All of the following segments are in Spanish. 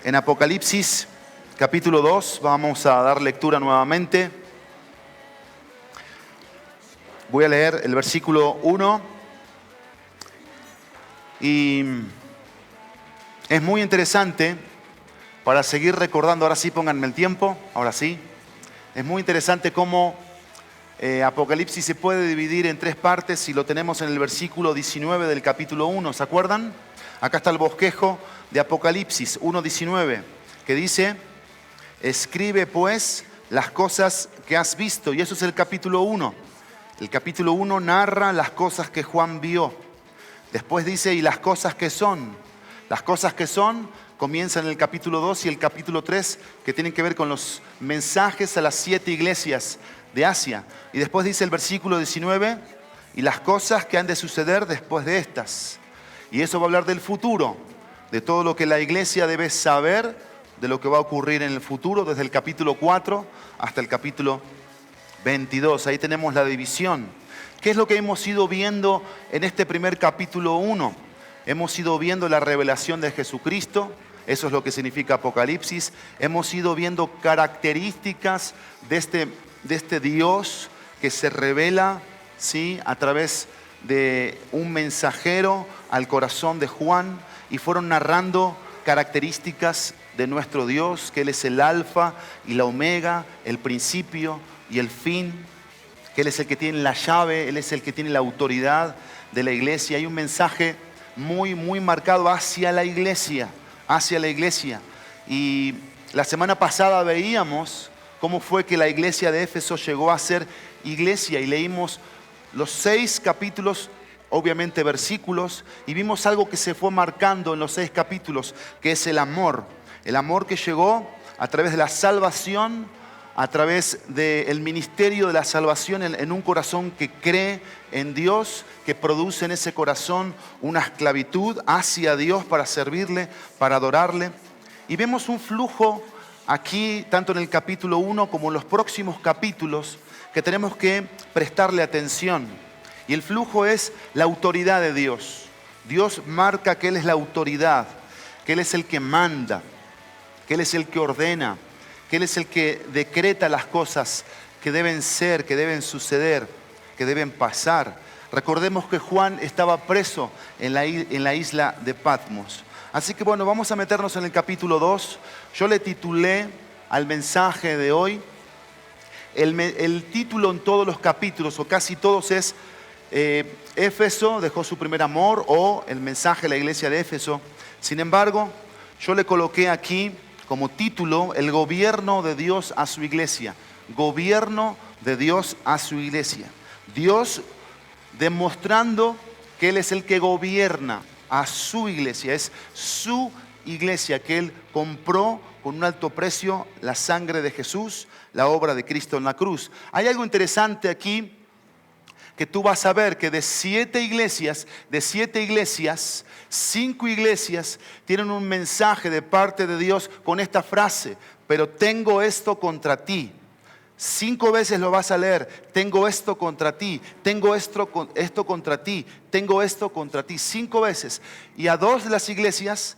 en Apocalipsis capítulo 2. Vamos a dar lectura nuevamente. Voy a leer el versículo 1. Y es muy interesante para seguir recordando. Ahora sí, pónganme el tiempo. Ahora sí. Es muy interesante cómo Apocalipsis se puede dividir en tres partes y lo tenemos en el versículo 19 del capítulo 1. ¿Se acuerdan? Acá está el bosquejo de Apocalipsis 1:19, que dice: escribe pues las cosas que has visto. Y eso es el capítulo 1. El capítulo 1 narra las cosas que Juan vio. Después dice, y las cosas que son. Las cosas que son comienzan en el capítulo 2 y el capítulo 3, que tienen que ver con los mensajes a las 7 iglesias de Asia. Y después dice el versículo 19, y las cosas que han de suceder después de estas. Y eso va a hablar del futuro, de todo lo que la iglesia debe saber, de lo que va a ocurrir en el futuro, desde el capítulo 4 hasta el capítulo 22. Ahí tenemos la división. ¿Qué es lo que hemos ido viendo en este primer capítulo 1? Hemos ido viendo la revelación de Jesucristo. Eso es lo que significa Apocalipsis. Hemos ido viendo características de este Dios que se revela, ¿sí?, a través de un mensajero al corazón de Juan, y fueron narrando características de nuestro Dios, que Él es el alfa y la omega, el principio y el fin, que Él es el que tiene la llave, Él es el que tiene la autoridad de la iglesia. Hay un mensaje muy, muy marcado hacia la iglesia. Y la semana pasada veíamos cómo fue que la iglesia de Éfeso llegó a ser iglesia, y leímos los 6 capítulos, obviamente versículos, y vimos algo que se fue marcando en los 6 capítulos, que es el amor que llegó a través de la salvación, a través del ministerio de la salvación en un corazón que cree en Dios, que produce en ese corazón una esclavitud hacia Dios para servirle, para adorarle. Y vemos un flujo aquí, tanto en el capítulo 1 como en los próximos capítulos, que tenemos que prestarle atención. Y el flujo es la autoridad de Dios. Dios marca que Él es la autoridad, que Él es el que manda, que Él es el que ordena, que Él es el que decreta las cosas que deben ser, que deben suceder, que deben pasar. Recordemos que Juan estaba preso en la isla de Patmos. Así que bueno, vamos a meternos en el capítulo 2. Yo le titulé al mensaje de hoy, el título en todos los capítulos, o casi todos, es Éfeso dejó su primer amor, o el mensaje de la iglesia de Éfeso. Sin embargo, yo le coloqué aquí como título, el gobierno de Dios a su iglesia. Gobierno de Dios a su iglesia. Dios demostrando que Él es el que gobierna a su iglesia. Es su iglesia que Él compró con un alto precio, la sangre de Jesús, la obra de Cristo en la cruz. Hay algo interesante aquí, que tú vas a ver que de 7 iglesias, 5 iglesias tienen un mensaje de parte de Dios con esta frase: pero tengo esto contra ti. 5 veces lo vas a leer: tengo esto contra ti, tengo esto contra ti, tengo esto contra ti. 5 veces. Y a 2 de las iglesias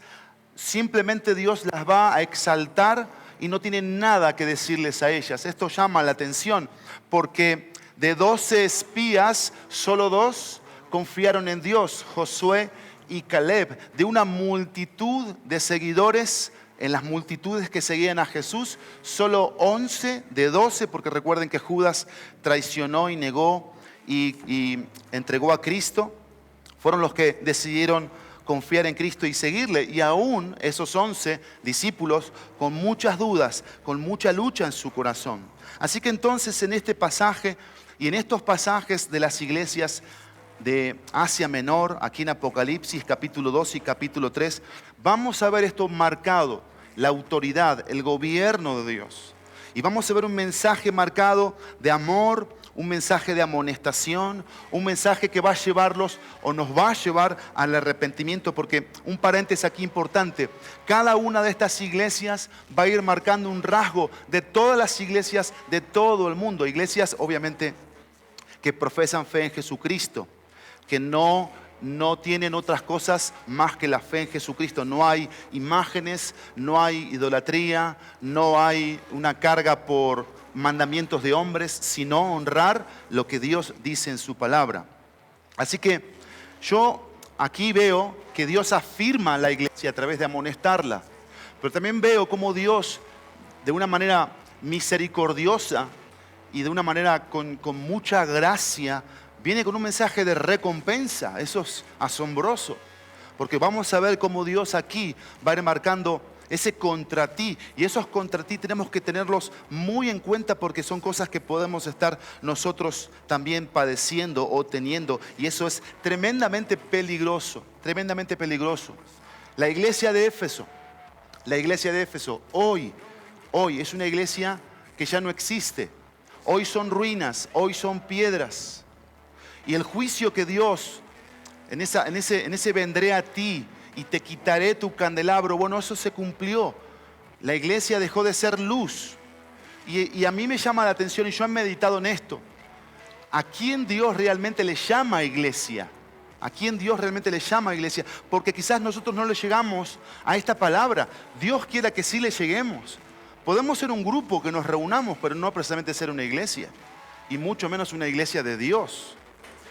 simplemente Dios las va a exaltar y no tiene nada que decirles a ellas. Esto llama la atención, porque de 12 espías, solo 2 confiaron en Dios, Josué y Caleb. De una multitud de seguidores, en las multitudes que seguían a Jesús, solo 11 de 12, porque recuerden que Judas traicionó y negó y entregó a Cristo, fueron los que decidieron confiar en Cristo y seguirle. Y aún esos 11 discípulos con muchas dudas, con mucha lucha en su corazón. Así que entonces en este pasaje y en estos pasajes de las iglesias de Asia Menor, aquí en Apocalipsis capítulo 2 y capítulo 3, vamos a ver esto marcado, la autoridad, el gobierno de Dios. Y vamos a ver un mensaje marcado de amor, un mensaje de amonestación, un mensaje que va a llevarlos o nos va a llevar al arrepentimiento, porque un paréntesis aquí importante: cada una de estas iglesias va a ir marcando un rasgo de todas las iglesias de todo el mundo. Iglesias obviamente que profesan fe en Jesucristo, que no no tienen otras cosas más que la fe en Jesucristo. No hay imágenes, no hay idolatría, no hay una carga por mandamientos de hombres, sino honrar lo que Dios dice en su palabra. Así que yo aquí veo que Dios afirma a la iglesia a través de amonestarla, pero también veo cómo Dios, de una manera misericordiosa y de una manera con mucha gracia, viene con un mensaje de recompensa. Eso es asombroso, porque vamos a ver cómo Dios aquí va a ir marcando ese contra ti, y esos contra ti tenemos que tenerlos muy en cuenta, porque son cosas que podemos estar nosotros también padeciendo o teniendo, y eso es tremendamente peligroso, tremendamente peligroso. La iglesia de Éfeso hoy es una iglesia que ya no existe. Hoy son ruinas, hoy son piedras. Y el juicio que Dios, en ese vendré a ti y te quitaré tu candelabro, bueno, eso se cumplió. La iglesia dejó de ser luz. Y a mí me llama la atención, y yo he meditado en esto. ¿A quién Dios realmente le llama iglesia? ¿A quién Dios realmente le llama iglesia? Porque quizás nosotros no le llegamos a esta palabra. Dios quiera que sí le lleguemos. Podemos ser un grupo que nos reunamos, pero no precisamente ser una iglesia. Y mucho menos una iglesia de Dios.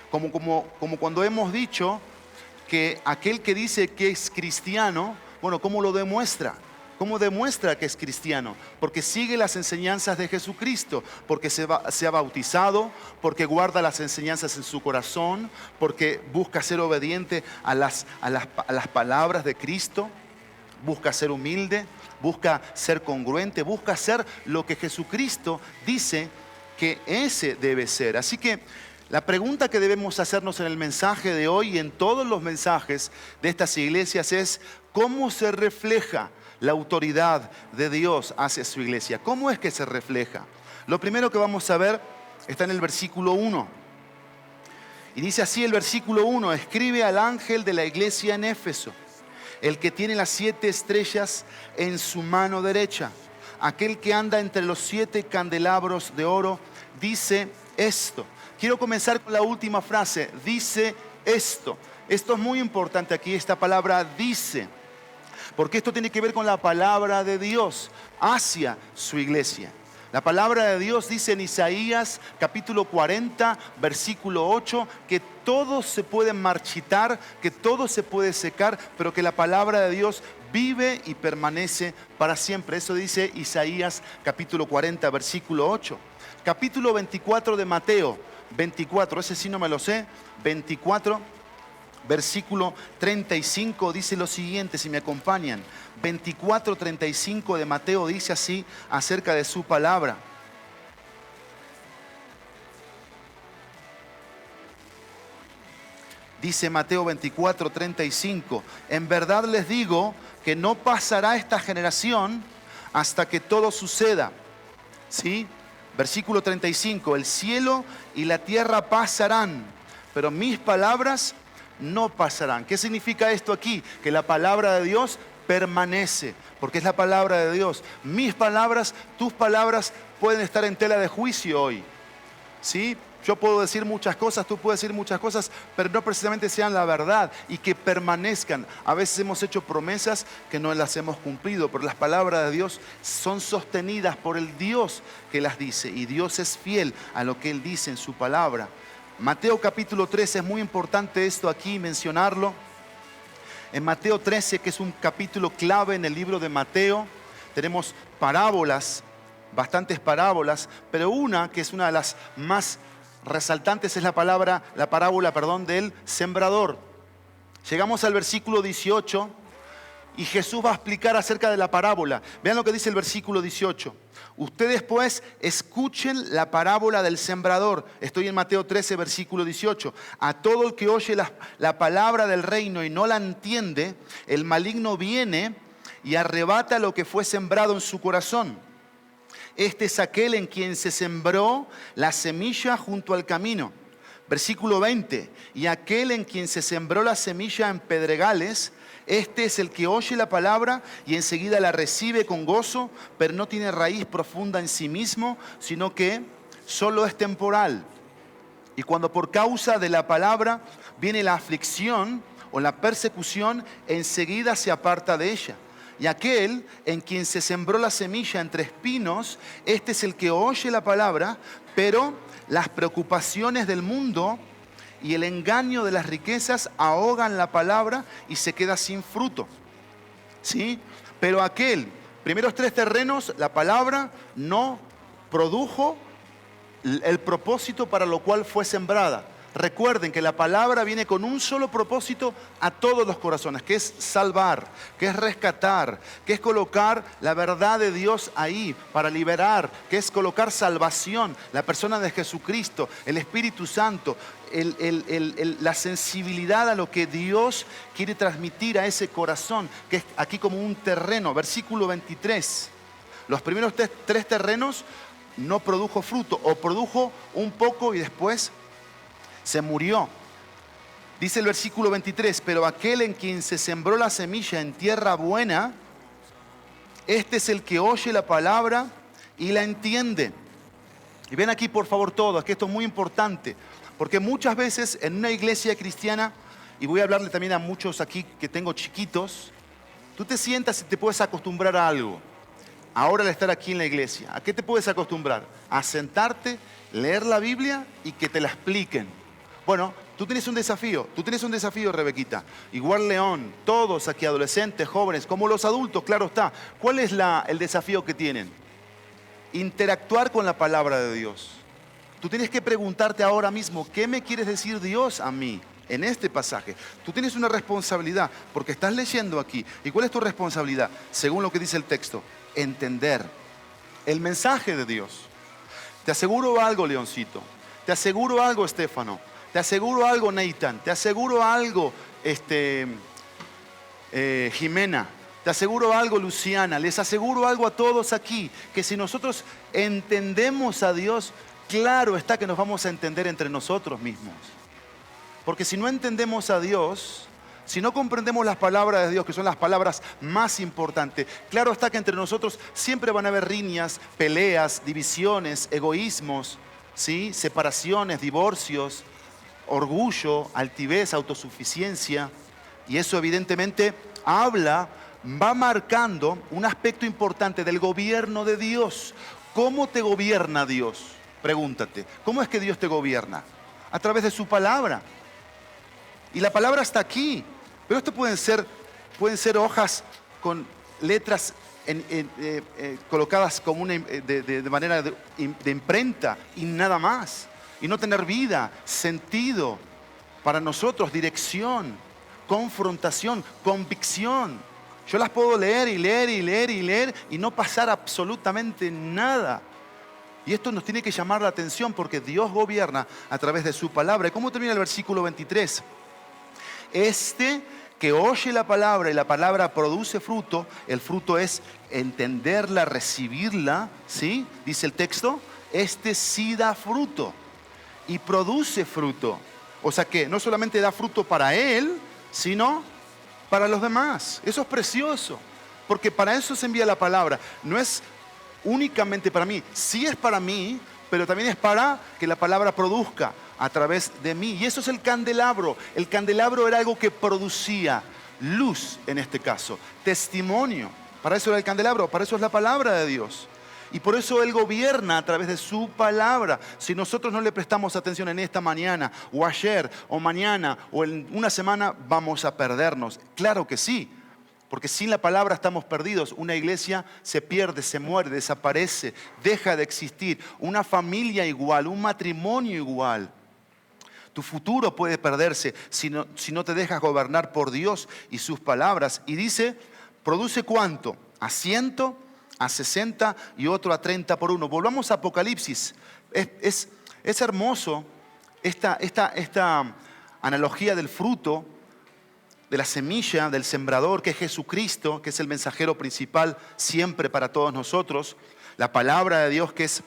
Como cuando hemos dicho que aquel que dice que es cristiano, bueno, ¿cómo lo demuestra? ¿Cómo demuestra que es cristiano? Porque sigue las enseñanzas de Jesucristo, porque se ha bautizado, porque guarda las enseñanzas en su corazón, porque busca ser obediente a las palabras de Cristo, busca ser humilde, busca ser congruente, busca ser lo que Jesucristo dice que ese debe ser. Así que la pregunta que debemos hacernos en el mensaje de hoy y en todos los mensajes de estas iglesias es: ¿cómo se refleja la autoridad de Dios hacia su iglesia? ¿Cómo es que se refleja? Lo primero que vamos a ver está en el versículo 1. Y dice así el versículo 1: escribe al ángel de la iglesia en Éfeso, el que tiene las 7 estrellas en su mano derecha, aquel que anda entre los 7 candelabros de oro, dice esto. Quiero comenzar con la última frase, dice esto. Esto es muy importante aquí, esta palabra dice, porque esto tiene que ver con la palabra de Dios hacia su iglesia. La palabra de Dios dice en Isaías capítulo 40, versículo 8, que todo se puede marchitar, que todo se puede secar, pero que la palabra de Dios vive y permanece para siempre. Eso dice Isaías capítulo 40, versículo 8. Capítulo 24 de Mateo, 24, ese sí no me lo sé, 24, versículo 35 dice lo siguiente, si me acompañan. 24, 35 de Mateo dice así acerca de su palabra. Dice Mateo 24, 35, en verdad les digo que no pasará esta generación hasta que todo suceda. ¿Sí? Versículo 35, el cielo y la tierra pasarán, pero mis palabras no pasarán. ¿Qué significa esto aquí? Que la palabra de Dios permanece, porque es la palabra de Dios. Mis palabras, tus palabras pueden estar en tela de juicio hoy. ¿Sí? Yo puedo decir muchas cosas, tú puedes decir muchas cosas, pero no precisamente sean la verdad y que permanezcan. A veces hemos hecho promesas que no las hemos cumplido, pero las palabras de Dios son sostenidas por el Dios que las dice, y Dios es fiel a lo que Él dice en su palabra. Mateo capítulo 13, es muy importante esto aquí mencionarlo. En Mateo 13, que es un capítulo clave en el libro de Mateo, tenemos parábolas, bastantes parábolas, pero una que es una de las más resaltantes es la parábola del sembrador. Llegamos al versículo 18 y Jesús va a explicar acerca de la parábola. Vean lo que dice el versículo 18. Ustedes pues escuchen la parábola del sembrador. Estoy en Mateo 13, versículo 18. A todo el que oye la palabra del reino y no la entiende, el maligno viene y arrebata lo que fue sembrado en su corazón. Este es aquel en quien se sembró la semilla junto al camino. Versículo 20. Y aquel en quien se sembró la semilla en pedregales, este es el que oye la palabra y enseguida la recibe con gozo, pero no tiene raíz profunda en sí mismo, sino que solo es temporal. Y cuando por causa de la palabra viene la aflicción o la persecución, enseguida se aparta de ella. Y aquel en quien se sembró la semilla entre espinos, este es el que oye la palabra, pero las preocupaciones del mundo y el engaño de las riquezas ahogan la palabra y se queda sin fruto. ¿Sí? Pero aquel, primeros 3 terrenos, la palabra no produjo el propósito para lo cual fue sembrada. Recuerden que la palabra viene con un solo propósito a todos los corazones, que es salvar, que es rescatar, que es colocar la verdad de Dios ahí para liberar, que es colocar salvación, la persona de Jesucristo, el Espíritu Santo, la sensibilidad a lo que Dios quiere transmitir a ese corazón, que es aquí como un terreno. Versículo 23. Los primeros 3 terrenos no produjo fruto, o produjo un poco y después se murió. Dice el versículo 23, pero aquel en quien se sembró la semilla en tierra buena, este es el que oye la palabra y la entiende. Y ven aquí por favor todos, que esto es muy importante, porque muchas veces en una iglesia cristiana, y voy a hablarle también a muchos aquí que tengo chiquitos, tú te sientas y te puedes acostumbrar a algo. Ahora al estar aquí en la iglesia, ¿a qué te puedes acostumbrar? A sentarte, leer la Biblia y que te la expliquen. Bueno, tú tienes un desafío, Rebequita. Igual León, todos aquí, adolescentes, jóvenes, como los adultos, claro está. ¿Cuál es el desafío que tienen? Interactuar con la palabra de Dios. Tú tienes que preguntarte ahora mismo, ¿qué me quieres decir Dios a mí en este pasaje? Tú tienes una responsabilidad, porque estás leyendo aquí. ¿Y cuál es tu responsabilidad? Según lo que dice el texto, entender el mensaje de Dios. Te aseguro algo, Leoncito. Te aseguro algo, Estefano. Te aseguro algo, Nathan. Te aseguro algo, Jimena. Te aseguro algo, Luciana. Les aseguro algo a todos aquí, que si nosotros entendemos a Dios, claro está que nos vamos a entender entre nosotros mismos. Porque si no entendemos a Dios, si no comprendemos las palabras de Dios, que son las palabras más importantes, claro está que entre nosotros siempre van a haber riñas, peleas, divisiones, egoísmos, ¿sí? Separaciones, divorcios, orgullo, altivez, autosuficiencia. Y eso evidentemente va marcando un aspecto importante del gobierno de Dios. ¿Cómo te gobierna Dios? Pregúntate, ¿cómo es que Dios te gobierna? A través de su palabra. Y la palabra está aquí. Pero esto pueden ser hojas con letras colocadas como de manera de imprenta y nada más. Y no tener vida, sentido para nosotros, dirección, confrontación, convicción. Yo las puedo leer y leer y leer y leer y no pasar absolutamente nada. Y esto nos tiene que llamar la atención porque Dios gobierna a través de su palabra. ¿Y cómo termina el versículo 23? Este que oye la palabra y la palabra produce fruto, el fruto es entenderla, recibirla, ¿sí? Dice el texto, este sí da fruto y produce fruto. O sea que no solamente da fruto para él, sino para los demás. Eso es precioso, porque para eso se envía la palabra. No es únicamente para mí, sí es para mí, pero también es para que la palabra produzca a través de mí. Y eso es el candelabro. El candelabro era algo que producía luz, en este caso, testimonio. Para eso era el candelabro, para eso es la palabra de Dios. Y por eso Él gobierna a través de su palabra. Si nosotros no le prestamos atención en esta mañana, o ayer, o mañana, o en una semana, vamos a perdernos. Claro que sí, porque sin la palabra estamos perdidos. Una iglesia se pierde, se muere, desaparece, deja de existir. Una familia igual, un matrimonio igual. Tu futuro puede perderse si no te dejas gobernar por Dios y sus palabras. Y dice, ¿produce cuánto? A 100, a 60 y otro a 30 por uno. Volvamos a Apocalipsis. Es hermoso esta analogía del fruto, de la semilla, del sembrador, que es Jesucristo, que es el mensajero principal siempre para todos nosotros. La palabra de Dios, que es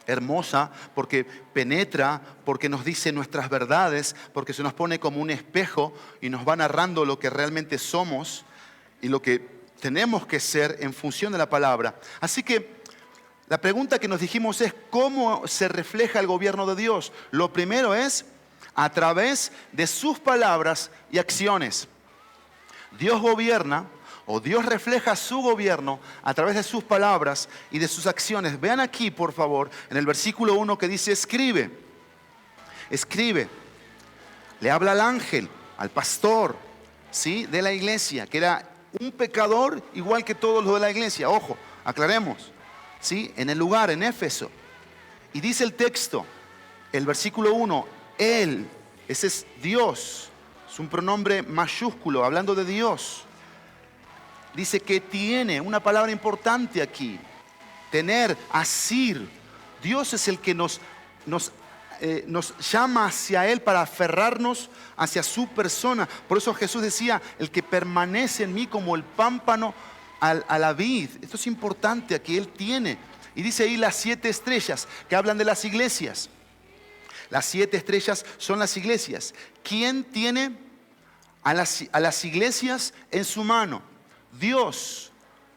hermosa porque penetra, porque nos dice nuestras verdades, porque se nos pone como un espejo y nos va narrando lo que realmente somos y lo que tenemos que ser en función de la palabra. Así que la pregunta que nos dijimos es ¿cómo se refleja el gobierno de Dios? Lo primero es a través de sus palabras y acciones. Dios gobierna, o Dios refleja su gobierno a través de sus palabras y de sus acciones. Vean aquí, por favor, en el versículo 1 que dice, escribe. Escribe. Le habla al ángel, al pastor, ¿sí?, de la iglesia, que era un pecador igual que todos los de la iglesia. Ojo, aclaremos, ¿sí?, en el lugar, en Éfeso. Y dice el texto, el versículo 1, Él, ese es Dios, es un pronombre mayúsculo, hablando de Dios. Dice que tiene, una palabra importante aquí, tener, asir. Dios es el que nos llama hacia Él para aferrarnos hacia su persona. Por eso Jesús decía, el que permanece en mí como el pámpano a la vid. Esto es importante aquí, Él tiene. Y dice ahí las 7 estrellas que hablan de las iglesias. Las 7 estrellas son las iglesias. ¿Quién tiene a las iglesias en su mano? Dios,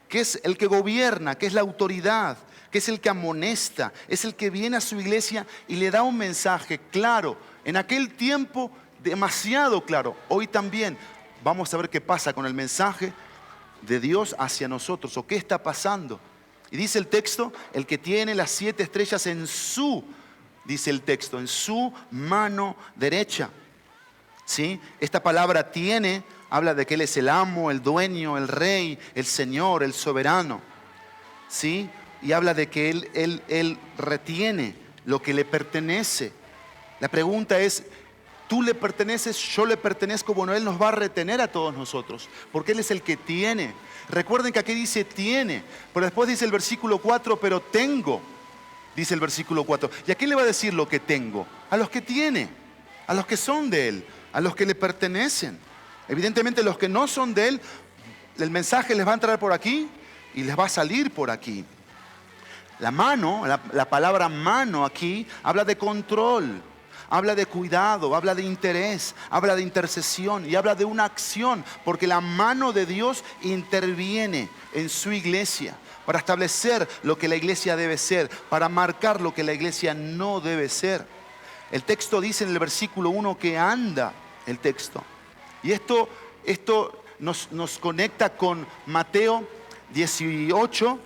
que es el que gobierna, que es la autoridad, que es el que amonesta, es el que viene a su iglesia y le da un mensaje claro. En aquel tiempo demasiado claro. Hoy también vamos a ver qué pasa con el mensaje de Dios hacia nosotros, o qué está pasando. Y dice el texto, el que tiene las 7 estrellas en su, dice el texto, en su mano derecha. ¿Sí? Esta palabra tiene, habla de que Él es el amo, el dueño, el rey, el señor, el soberano. ¿Sí? Y habla de que Él retiene lo que le pertenece. La pregunta es, ¿tú le perteneces? ¿Yo le pertenezco? Bueno, Él nos va a retener a todos nosotros, porque Él es el que tiene. Recuerden que aquí dice tiene, pero después dice el versículo 4, pero tengo, dice el versículo 4. ¿Y a quién le va a decir lo que tengo? A los que tiene, a los que son de Él, a los que le pertenecen. Evidentemente los que no son de Él, el mensaje les va a entrar por aquí y les va a salir por aquí. La mano, la palabra mano aquí habla de control, habla de cuidado, habla de interés, habla de intercesión y habla de una acción, porque la mano de Dios interviene en su iglesia para establecer lo que la iglesia debe ser, para marcar lo que la iglesia no debe ser. El texto dice en el versículo 1 que anda el texto. Y esto nos conecta con Mateo 18,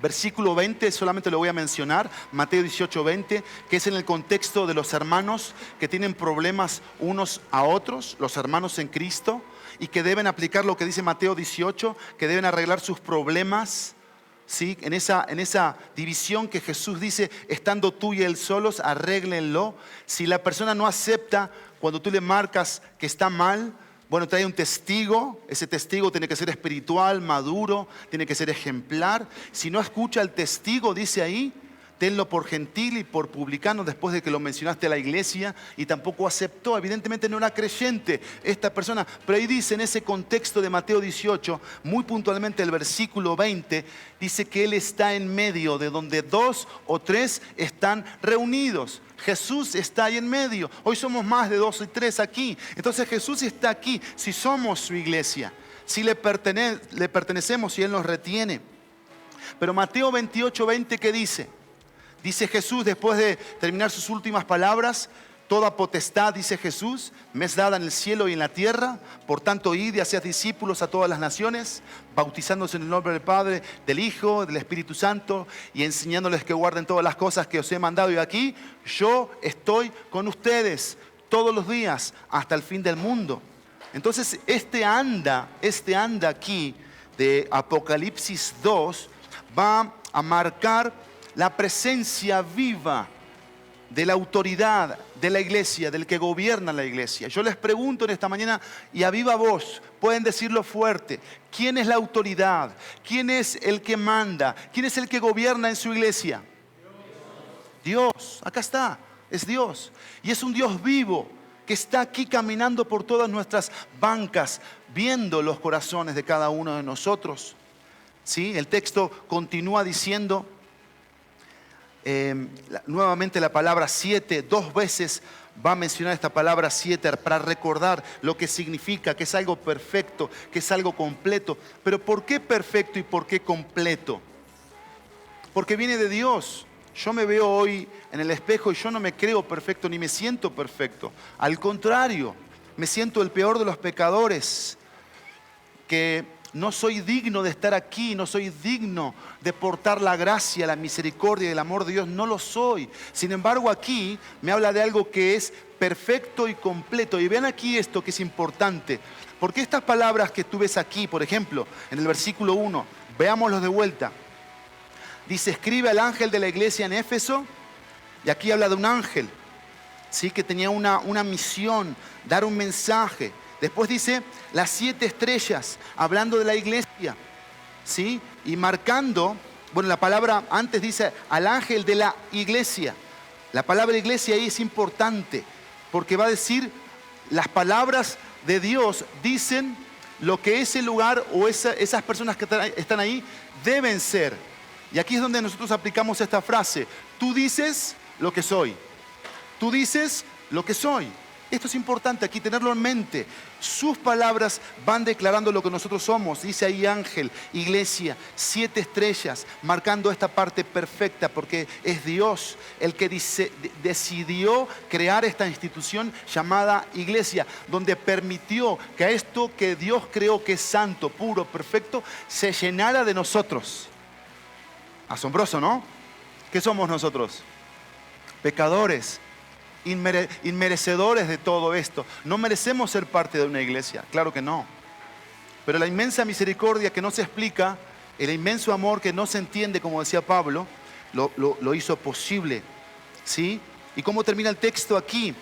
versículo 20, solamente lo voy a mencionar, Mateo 18, 20, que es en el contexto de los hermanos que tienen problemas unos a otros, los hermanos en Cristo, y que deben aplicar lo que dice Mateo 18, que deben arreglar sus problemas, ¿sí? En esa división que Jesús dice, estando tú y él solos, arréglenlo. Si la persona no acepta, cuando tú le marcas que está mal, bueno, trae un testigo. Ese testigo tiene que ser espiritual, maduro, tiene que ser ejemplar. Si no escucha al testigo, dice ahí, tenlo por gentil y por publicano, después de que lo mencionaste a la iglesia y tampoco aceptó. Evidentemente no era creyente esta persona, pero ahí dice en ese contexto de Mateo 18, muy puntualmente el versículo 20, dice que Él está en medio de donde 2 o 3 están reunidos. Jesús está ahí en medio. Hoy somos más de 2 y 3 aquí. Entonces Jesús está aquí si somos su iglesia, si le pertenecemos y Él nos retiene. Pero Mateo 28, 20, ¿qué dice? Dice Jesús después de terminar sus últimas palabras, toda potestad, dice Jesús, me es dada en el cielo y en la tierra. Por tanto, id y haced discípulos a todas las naciones, bautizándose en el nombre del Padre, del Hijo, del Espíritu Santo y enseñándoles que guarden todas las cosas que os he mandado. Y aquí yo estoy con ustedes todos los días hasta el fin del mundo. Entonces, este anda aquí de Apocalipsis 2 va a marcar la presencia viva de la autoridad de la iglesia, del que gobierna la iglesia. Yo les pregunto en esta mañana y a viva voz, pueden decirlo fuerte, ¿quién es la autoridad? ¿Quién es el que manda? ¿Quién es el que gobierna en su iglesia? Dios, acá está, es Dios. Y es un Dios vivo que está aquí caminando por todas nuestras bancas, viendo los corazones de cada uno de nosotros. ¿Sí? El texto continúa diciendo, nuevamente la palabra 7, 2 veces va a mencionar esta palabra 7 para recordar lo que significa, que es algo perfecto, que es algo completo. Pero ¿por qué perfecto y por qué completo? Porque viene de Dios. Yo me veo hoy en el espejo y yo no me creo perfecto ni me siento perfecto. Al contrario, me siento el peor de los pecadores, que no soy digno de estar aquí, no soy digno de portar la gracia, la misericordia y el amor de Dios, no lo soy. Sin embargo, aquí me habla de algo que es perfecto y completo. Y vean aquí esto que es importante, porque estas palabras que tú ves aquí, por ejemplo, en el versículo 1, veámoslos de vuelta. Dice, escribe al ángel de la iglesia en Éfeso, y aquí habla de un ángel, ¿sí? Que tenía una misión, dar un mensaje. Después dice las 7 estrellas, hablando de la iglesia, ¿sí? Y marcando, bueno, la palabra antes dice al ángel de la iglesia. La palabra iglesia ahí es importante, porque va a decir, las palabras de Dios dicen lo que ese lugar o esas personas que están ahí deben ser. Y aquí es donde nosotros aplicamos esta frase, tú dices lo que soy. Tú dices lo que soy. Esto es importante aquí tenerlo en mente. Sus palabras van declarando lo que nosotros somos. Dice ahí ángel, iglesia, 7 estrellas, marcando esta parte perfecta, porque es Dios el que decidió crear esta institución llamada iglesia, donde permitió que a esto que Dios creó, que es santo, puro, perfecto, se llenara de nosotros. Asombroso, ¿no? ¿Qué somos nosotros? Pecadores. Inmerecedores de todo esto. No merecemos ser parte de una iglesia, claro que no. Pero la inmensa misericordia que no se explica, el inmenso amor que no se entiende, como decía Pablo, lo hizo posible, ¿sí? ¿Y cómo termina el texto aquí?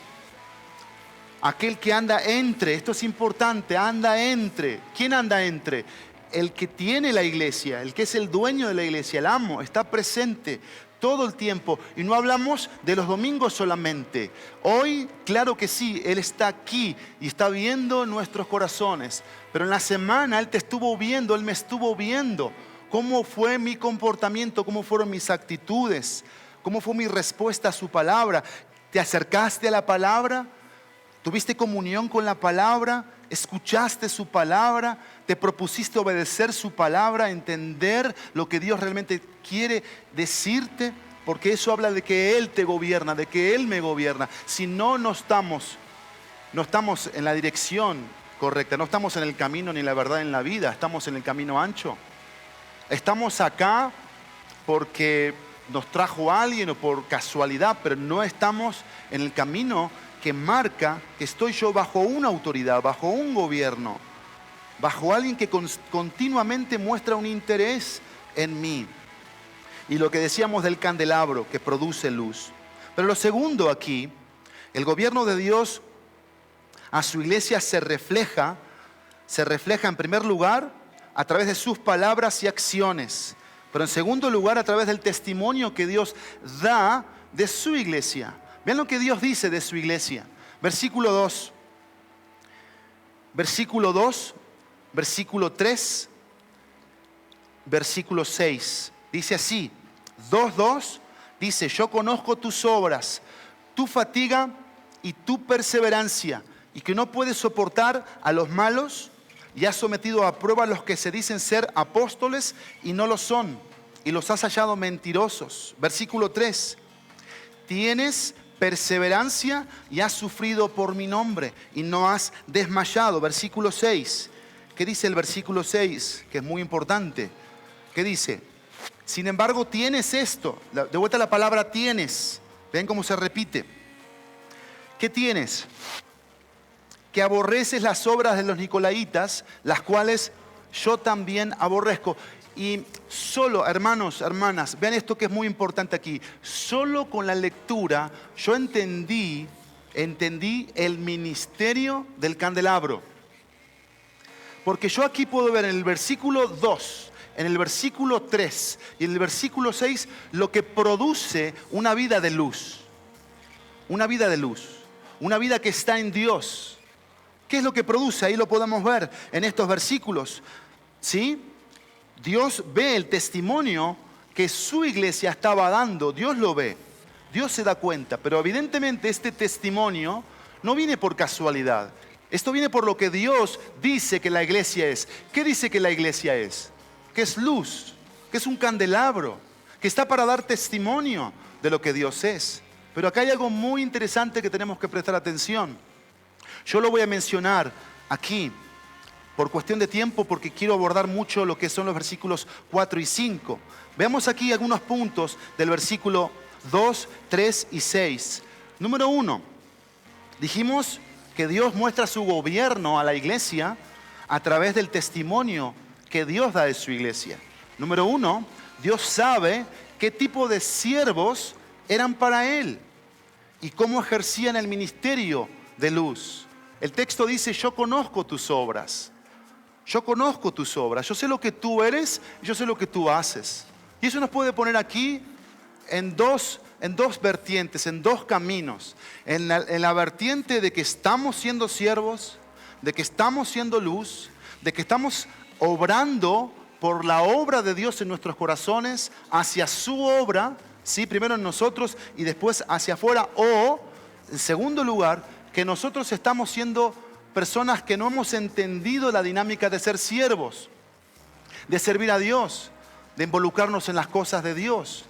Aquel que anda entre, esto es importante, anda entre. ¿Quién anda entre? El que tiene la iglesia, el que es el dueño de la iglesia, el amo, está presente todo el tiempo. Y no hablamos de los domingos solamente. Hoy, claro que sí, Él está aquí y está viendo nuestros corazones. Pero en la semana Él te estuvo viendo, Él me estuvo viendo. ¿Cómo fue mi comportamiento? ¿Cómo fueron mis actitudes? ¿Cómo fue mi respuesta a su palabra? ¿Te acercaste a la palabra? ¿Tuviste comunión con la palabra? ¿Escuchaste su palabra? ¿Te propusiste obedecer su palabra? ¿Entender lo que Dios realmente quiere decirte? Porque eso habla de que Él te gobierna, de que Él me gobierna. Si no estamos en la dirección correcta, no estamos en el camino ni la verdad en la vida, estamos en el camino ancho. Estamos acá porque nos trajo alguien o por casualidad, pero no estamos en el camino que marca que estoy yo bajo una autoridad, bajo un gobierno, bajo alguien que continuamente muestra un interés en mí. Y lo que decíamos del candelabro que produce luz. Pero lo segundo aquí, el gobierno de Dios a su iglesia se refleja en primer lugar a través de sus palabras y acciones, pero en segundo lugar a través del testimonio que Dios da de su iglesia. Vean lo que Dios dice de su iglesia. Versículo 2, versículo 3, versículo 6. Dice así, 2:2, dice, yo conozco tus obras, tu fatiga y tu perseverancia, y que no puedes soportar a los malos, y has sometido a prueba a los que se dicen ser apóstoles y no lo son, y los has hallado mentirosos. Versículo 3, tienes perseverancia y has sufrido por mi nombre y no has desmayado. Versículo 6. ¿Qué dice el versículo 6? Que es muy importante. ¿Qué dice? Sin embargo, tienes esto. De vuelta la palabra tienes. Ven cómo se repite. ¿Qué tienes? Que aborreces las obras de los nicolaitas, las cuales yo también aborrezco. Y solo, hermanos, hermanas, vean esto que es muy importante aquí. Solo con la lectura yo entendí el ministerio del candelabro. Porque yo aquí puedo ver en el versículo 2, en el versículo 3 y en el versículo 6 lo que produce una vida de luz. Una vida de luz. Una vida que está en Dios. ¿Qué es lo que produce? Ahí lo podemos ver en estos versículos. ¿Sí? Dios ve el testimonio que su iglesia estaba dando. Dios lo ve. Dios se da cuenta. Pero evidentemente este testimonio no viene por casualidad. Esto viene por lo que Dios dice que la iglesia es. ¿Qué dice que la iglesia es? Que es luz, que es un candelabro. que está para dar testimonio de lo que Dios es. Pero acá hay algo muy interesante que tenemos que prestar atención. Yo lo voy a mencionar aquí por cuestión de tiempo, porque quiero abordar mucho lo que son los versículos 4 y 5. Veamos aquí algunos puntos del versículo 2, 3 y 6. Número 1, dijimos que Dios muestra su gobierno a la iglesia a través del testimonio que Dios da de su iglesia. Número 1, Dios sabe qué tipo de siervos eran para Él y cómo ejercían el ministerio de luz. El texto dice: yo conozco tus obras. Yo conozco tus obras. Yo sé lo que tú eres, yo sé lo que tú haces. Y eso nos puede poner aquí en dos vertientes, en dos caminos. En la vertiente de que estamos siendo siervos, de que estamos siendo luz, de que estamos obrando por la obra de Dios en nuestros corazones, hacia su obra, ¿sí? Primero en nosotros y después hacia afuera. O, en segundo lugar, que nosotros estamos siendo personas que no hemos entendido la dinámica de ser siervos, de servir a Dios, de involucrarnos en las cosas de Dios.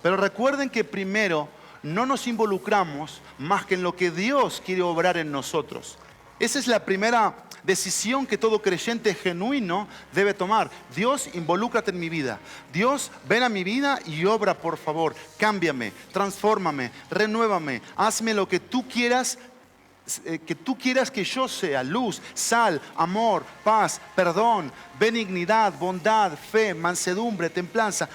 Pero recuerden que primero no nos involucramos más que en lo que Dios quiere obrar en nosotros. Esa es la primera decisión que todo creyente genuino debe tomar. Dios, involúcrate en mi vida. Dios, ven a mi vida y obra, por favor. Cámbiame, transfórmame, renuévame. Hazme lo que tú quieras que yo sea: luz, sal, amor, paz, perdón, benignidad, bondad, fe, mansedumbre, templanza.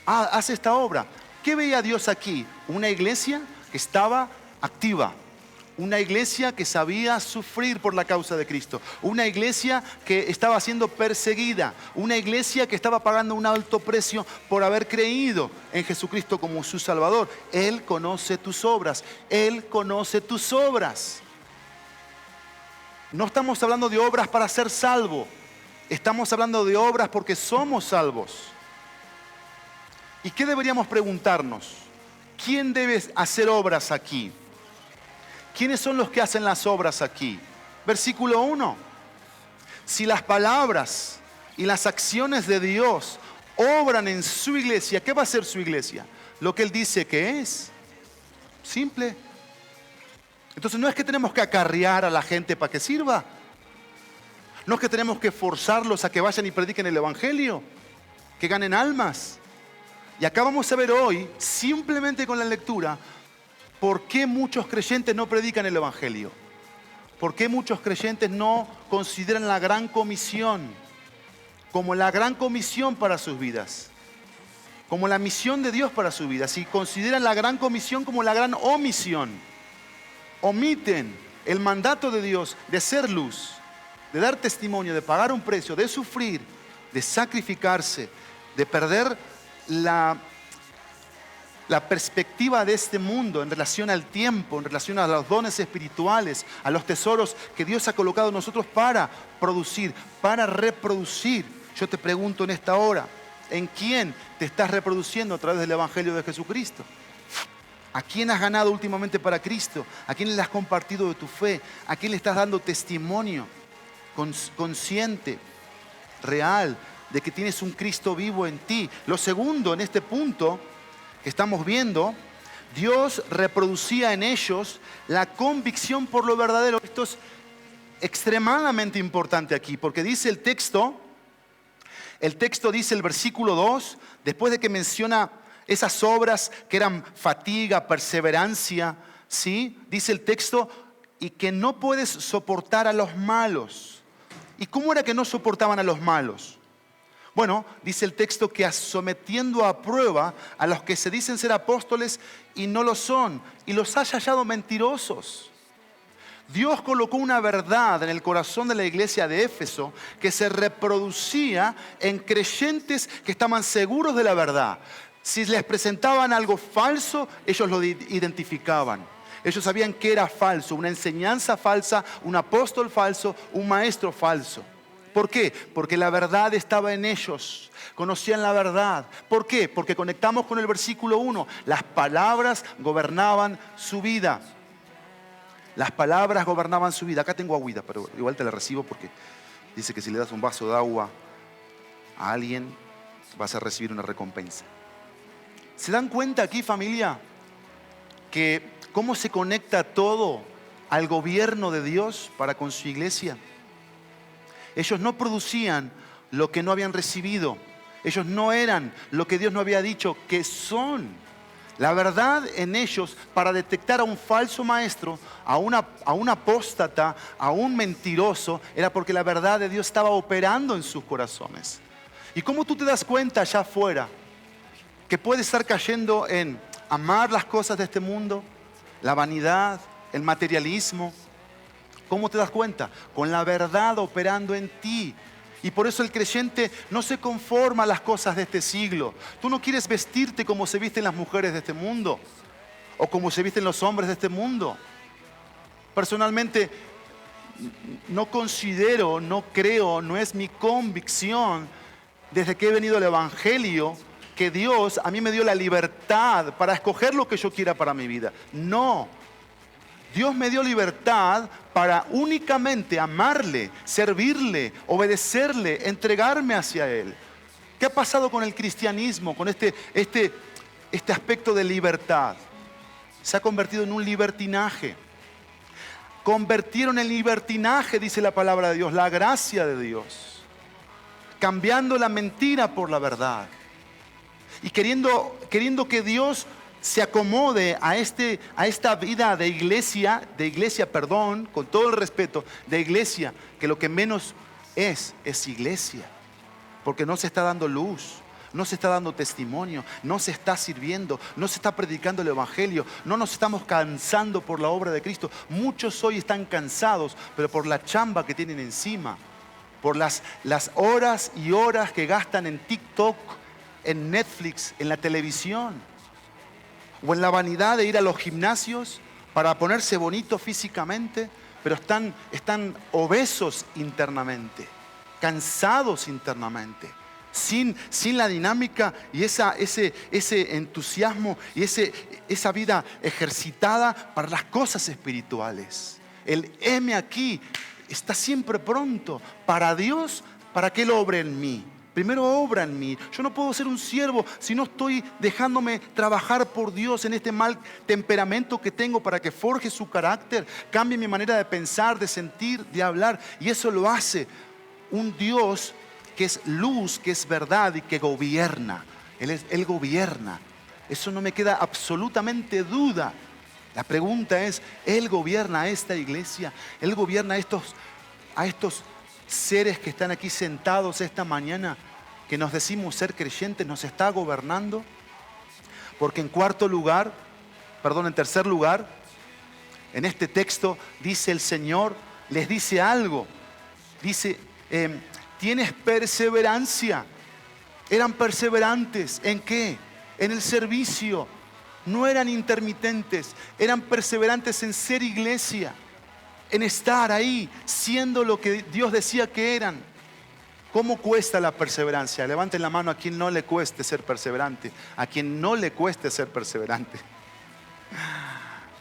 Haz esta obra. ¿Qué veía Dios aquí? Una iglesia que estaba activa, una iglesia que sabía sufrir por la causa de Cristo, una iglesia que estaba siendo perseguida, una iglesia que estaba pagando un alto precio por haber creído en Jesucristo como su Salvador. Él conoce tus obras, Él conoce tus obras. No estamos hablando de obras para ser salvo. Estamos hablando de obras porque somos salvos. ¿Y qué deberíamos preguntarnos? ¿Quién debe hacer obras aquí? ¿Quiénes son los que hacen las obras aquí? Versículo 1. Si las palabras y las acciones de Dios obran en su iglesia, ¿qué va a hacer su iglesia? Lo que Él dice que es. Simple. Entonces no es que tenemos que acarrear a la gente para que sirva. No es que tenemos que forzarlos a que vayan y prediquen el Evangelio, que ganen almas. Y acá vamos a ver hoy, simplemente con la lectura, por qué muchos creyentes no predican el Evangelio. Por qué muchos creyentes no consideran la gran comisión como la gran comisión para sus vidas, como la misión de Dios para su vida. Si consideran la gran comisión como la gran omisión, omiten el mandato de Dios de ser luz, de dar testimonio, de pagar un precio, de sufrir, de sacrificarse, de perder la perspectiva de este mundo en relación al tiempo, en relación a los dones espirituales, a los tesoros que Dios ha colocado en nosotros para producir, para reproducir. Yo te pregunto en esta hora, ¿en quién te estás reproduciendo a través del Evangelio de Jesucristo? ¿A quién has ganado últimamente para Cristo? ¿A quién le has compartido de tu fe? ¿A quién le estás dando testimonio consciente, real, de que tienes un Cristo vivo en ti? Lo segundo, en este punto que estamos viendo, Dios reproducía en ellos la convicción por lo verdadero. Esto es extremadamente importante aquí, porque dice el texto dice el versículo 2, después de que menciona esas obras que eran fatiga, perseverancia, ¿sí? Dice el texto, y que no puedes soportar a los malos. ¿Y cómo era que no soportaban a los malos? Bueno, dice el texto que sometiendo a prueba a los que se dicen ser apóstoles y no lo son, y los ha hallado mentirosos. Dios colocó una verdad en el corazón de la iglesia de Éfeso que se reproducía en creyentes que estaban seguros de la verdad. Si les presentaban algo falso, ellos lo identificaban. Ellos sabían que era falso, una enseñanza falsa, un apóstol falso, un maestro falso. ¿Por qué? Porque la verdad estaba en ellos. Conocían la verdad. ¿Por qué? Porque conectamos con el versículo 1. Las palabras gobernaban su vida. Las palabras gobernaban su vida. Acá tengo agüita, pero igual te la recibo porque dice que si le das un vaso de agua a alguien, vas a recibir una recompensa. ¿Se dan cuenta aquí, familia, que cómo se conecta todo al gobierno de Dios para con su iglesia? Ellos no producían lo que no habían recibido. Ellos no eran lo que Dios no había dicho que son. La verdad en ellos, para detectar a un falso maestro, a un apóstata, a un mentiroso, era porque la verdad de Dios estaba operando en sus corazones. ¿Y cómo tú te das cuenta allá afuera que puedes estar cayendo en amar las cosas de este mundo, la vanidad, el materialismo? ¿Cómo te das cuenta? Con la verdad operando en ti. Y por eso el creyente no se conforma a las cosas de este siglo. Tú no quieres vestirte como se visten las mujeres de este mundo o como se visten los hombres de este mundo. Personalmente, no considero, no creo, no es mi convicción desde que he venido al Evangelio que Dios a mí me dio la libertad para escoger lo que yo quiera para mi vida. No. Dios me dio libertad para únicamente amarle, servirle, obedecerle, entregarme hacia Él. ¿Qué ha pasado con el cristianismo, con este aspecto de libertad? Se ha convertido en un libertinaje. Convirtieron en libertinaje, dice la palabra de Dios, la gracia de Dios. Cambiando la mentira por la verdad. Y queriendo que Dios se acomode a esta vida de iglesia, con todo el respeto, de iglesia, que lo que menos es iglesia. Porque no se está dando luz, no se está dando testimonio, no se está sirviendo, no se está predicando el Evangelio, no nos estamos cansando por la obra de Cristo. Muchos hoy están cansados, pero por la chamba que tienen encima, por las horas y horas que gastan en TikTok, en Netflix, en la televisión. O en la vanidad de ir a los gimnasios para ponerse bonito físicamente, pero están obesos internamente, cansados internamente, sin la dinámica y ese entusiasmo y esa vida ejercitada para las cosas espirituales. El heme aquí está siempre pronto para Dios, para que Él obre en mí. Primero obra en mí. Yo no puedo ser un siervo si no estoy dejándome trabajar por Dios en este mal temperamento que tengo para que forje su carácter, cambie mi manera de pensar, de sentir, de hablar. Y eso lo hace un Dios que es luz, que es verdad y que gobierna. Él gobierna. Eso no me queda absolutamente duda. La pregunta es, ¿Él gobierna a esta iglesia? ¿Él gobierna a estos seres que están aquí sentados esta mañana, que nos decimos ser creyentes? ¿Nos está gobernando? Porque en tercer lugar, en este texto dice el Señor, les dice algo. Dice, tienes perseverancia. Eran perseverantes. ¿En qué? En el servicio. No eran intermitentes, eran perseverantes en ser iglesia, en estar ahí, siendo lo que Dios decía que eran. ¿Cómo cuesta la perseverancia? Levanten la mano a quien no le cueste ser perseverante. A quien no le cueste ser perseverante.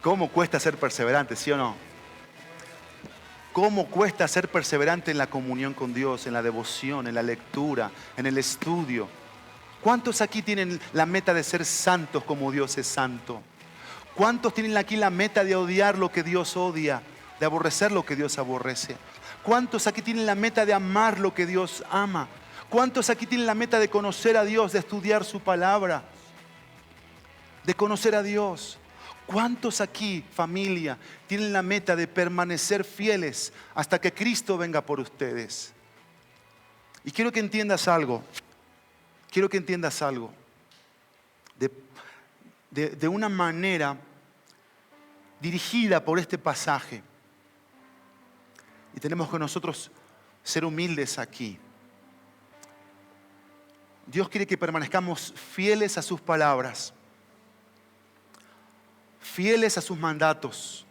¿Cómo cuesta ser perseverante, sí o no? ¿Cómo cuesta ser perseverante en la comunión con Dios, en la devoción, en la lectura, en el estudio? ¿Cuántos aquí tienen la meta de ser santos como Dios es santo? ¿Cuántos tienen aquí la meta de odiar lo que Dios odia, de aborrecer lo que Dios aborrece? ¿Cuántos aquí tienen la meta de amar lo que Dios ama? ¿Cuántos aquí tienen la meta de conocer a Dios, de estudiar su palabra, de conocer a Dios? ¿Cuántos aquí, familia, tienen la meta de permanecer fieles hasta que Cristo venga por ustedes? Y quiero que entiendas algo. De una manera dirigida por este pasaje. Y tenemos que nosotros ser humildes aquí. Dios quiere que permanezcamos fieles a sus palabras, fieles a sus mandatos,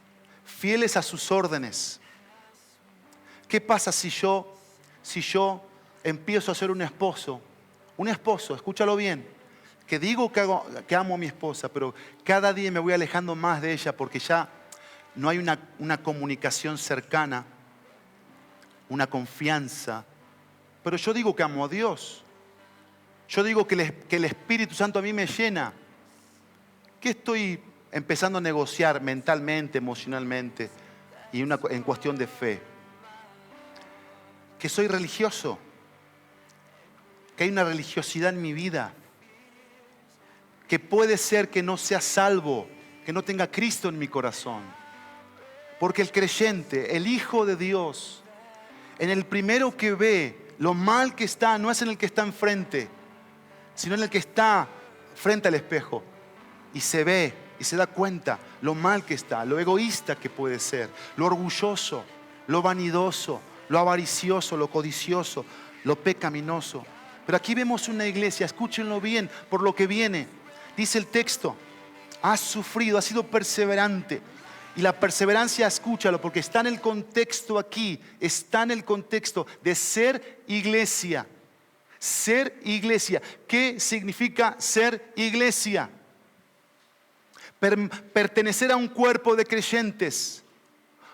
fieles a sus órdenes. ¿Qué pasa si yo empiezo a ser un esposo, escúchalo bien, que digo que amo a mi esposa, pero cada día me voy alejando más de ella porque ya no hay una comunicación cercana, una confianza? Pero yo digo que amo a Dios. Yo digo que el Espíritu Santo a mí me llena. ¿Qué estoy empezando a negociar mentalmente, emocionalmente y en cuestión de fe? Que soy religioso, que hay una religiosidad en mi vida, que puede ser que no sea salvo, que no tenga Cristo en mi corazón. Porque el creyente, el Hijo de Dios, en el primero que ve lo mal que está, no es en el que está enfrente, sino en el que está frente al espejo y se ve y se da cuenta lo mal que está, lo egoísta que puede ser, lo orgulloso, lo vanidoso, lo avaricioso, lo codicioso, lo pecaminoso. Pero aquí vemos una iglesia, escúchenlo bien, por lo que viene. Dice el texto, has sufrido, has sido perseverante. Y la perseverancia, escúchalo, porque está en el contexto aquí, está en el contexto de ser iglesia. Ser iglesia. ¿Qué significa ser iglesia? Pertenecer a un cuerpo de creyentes,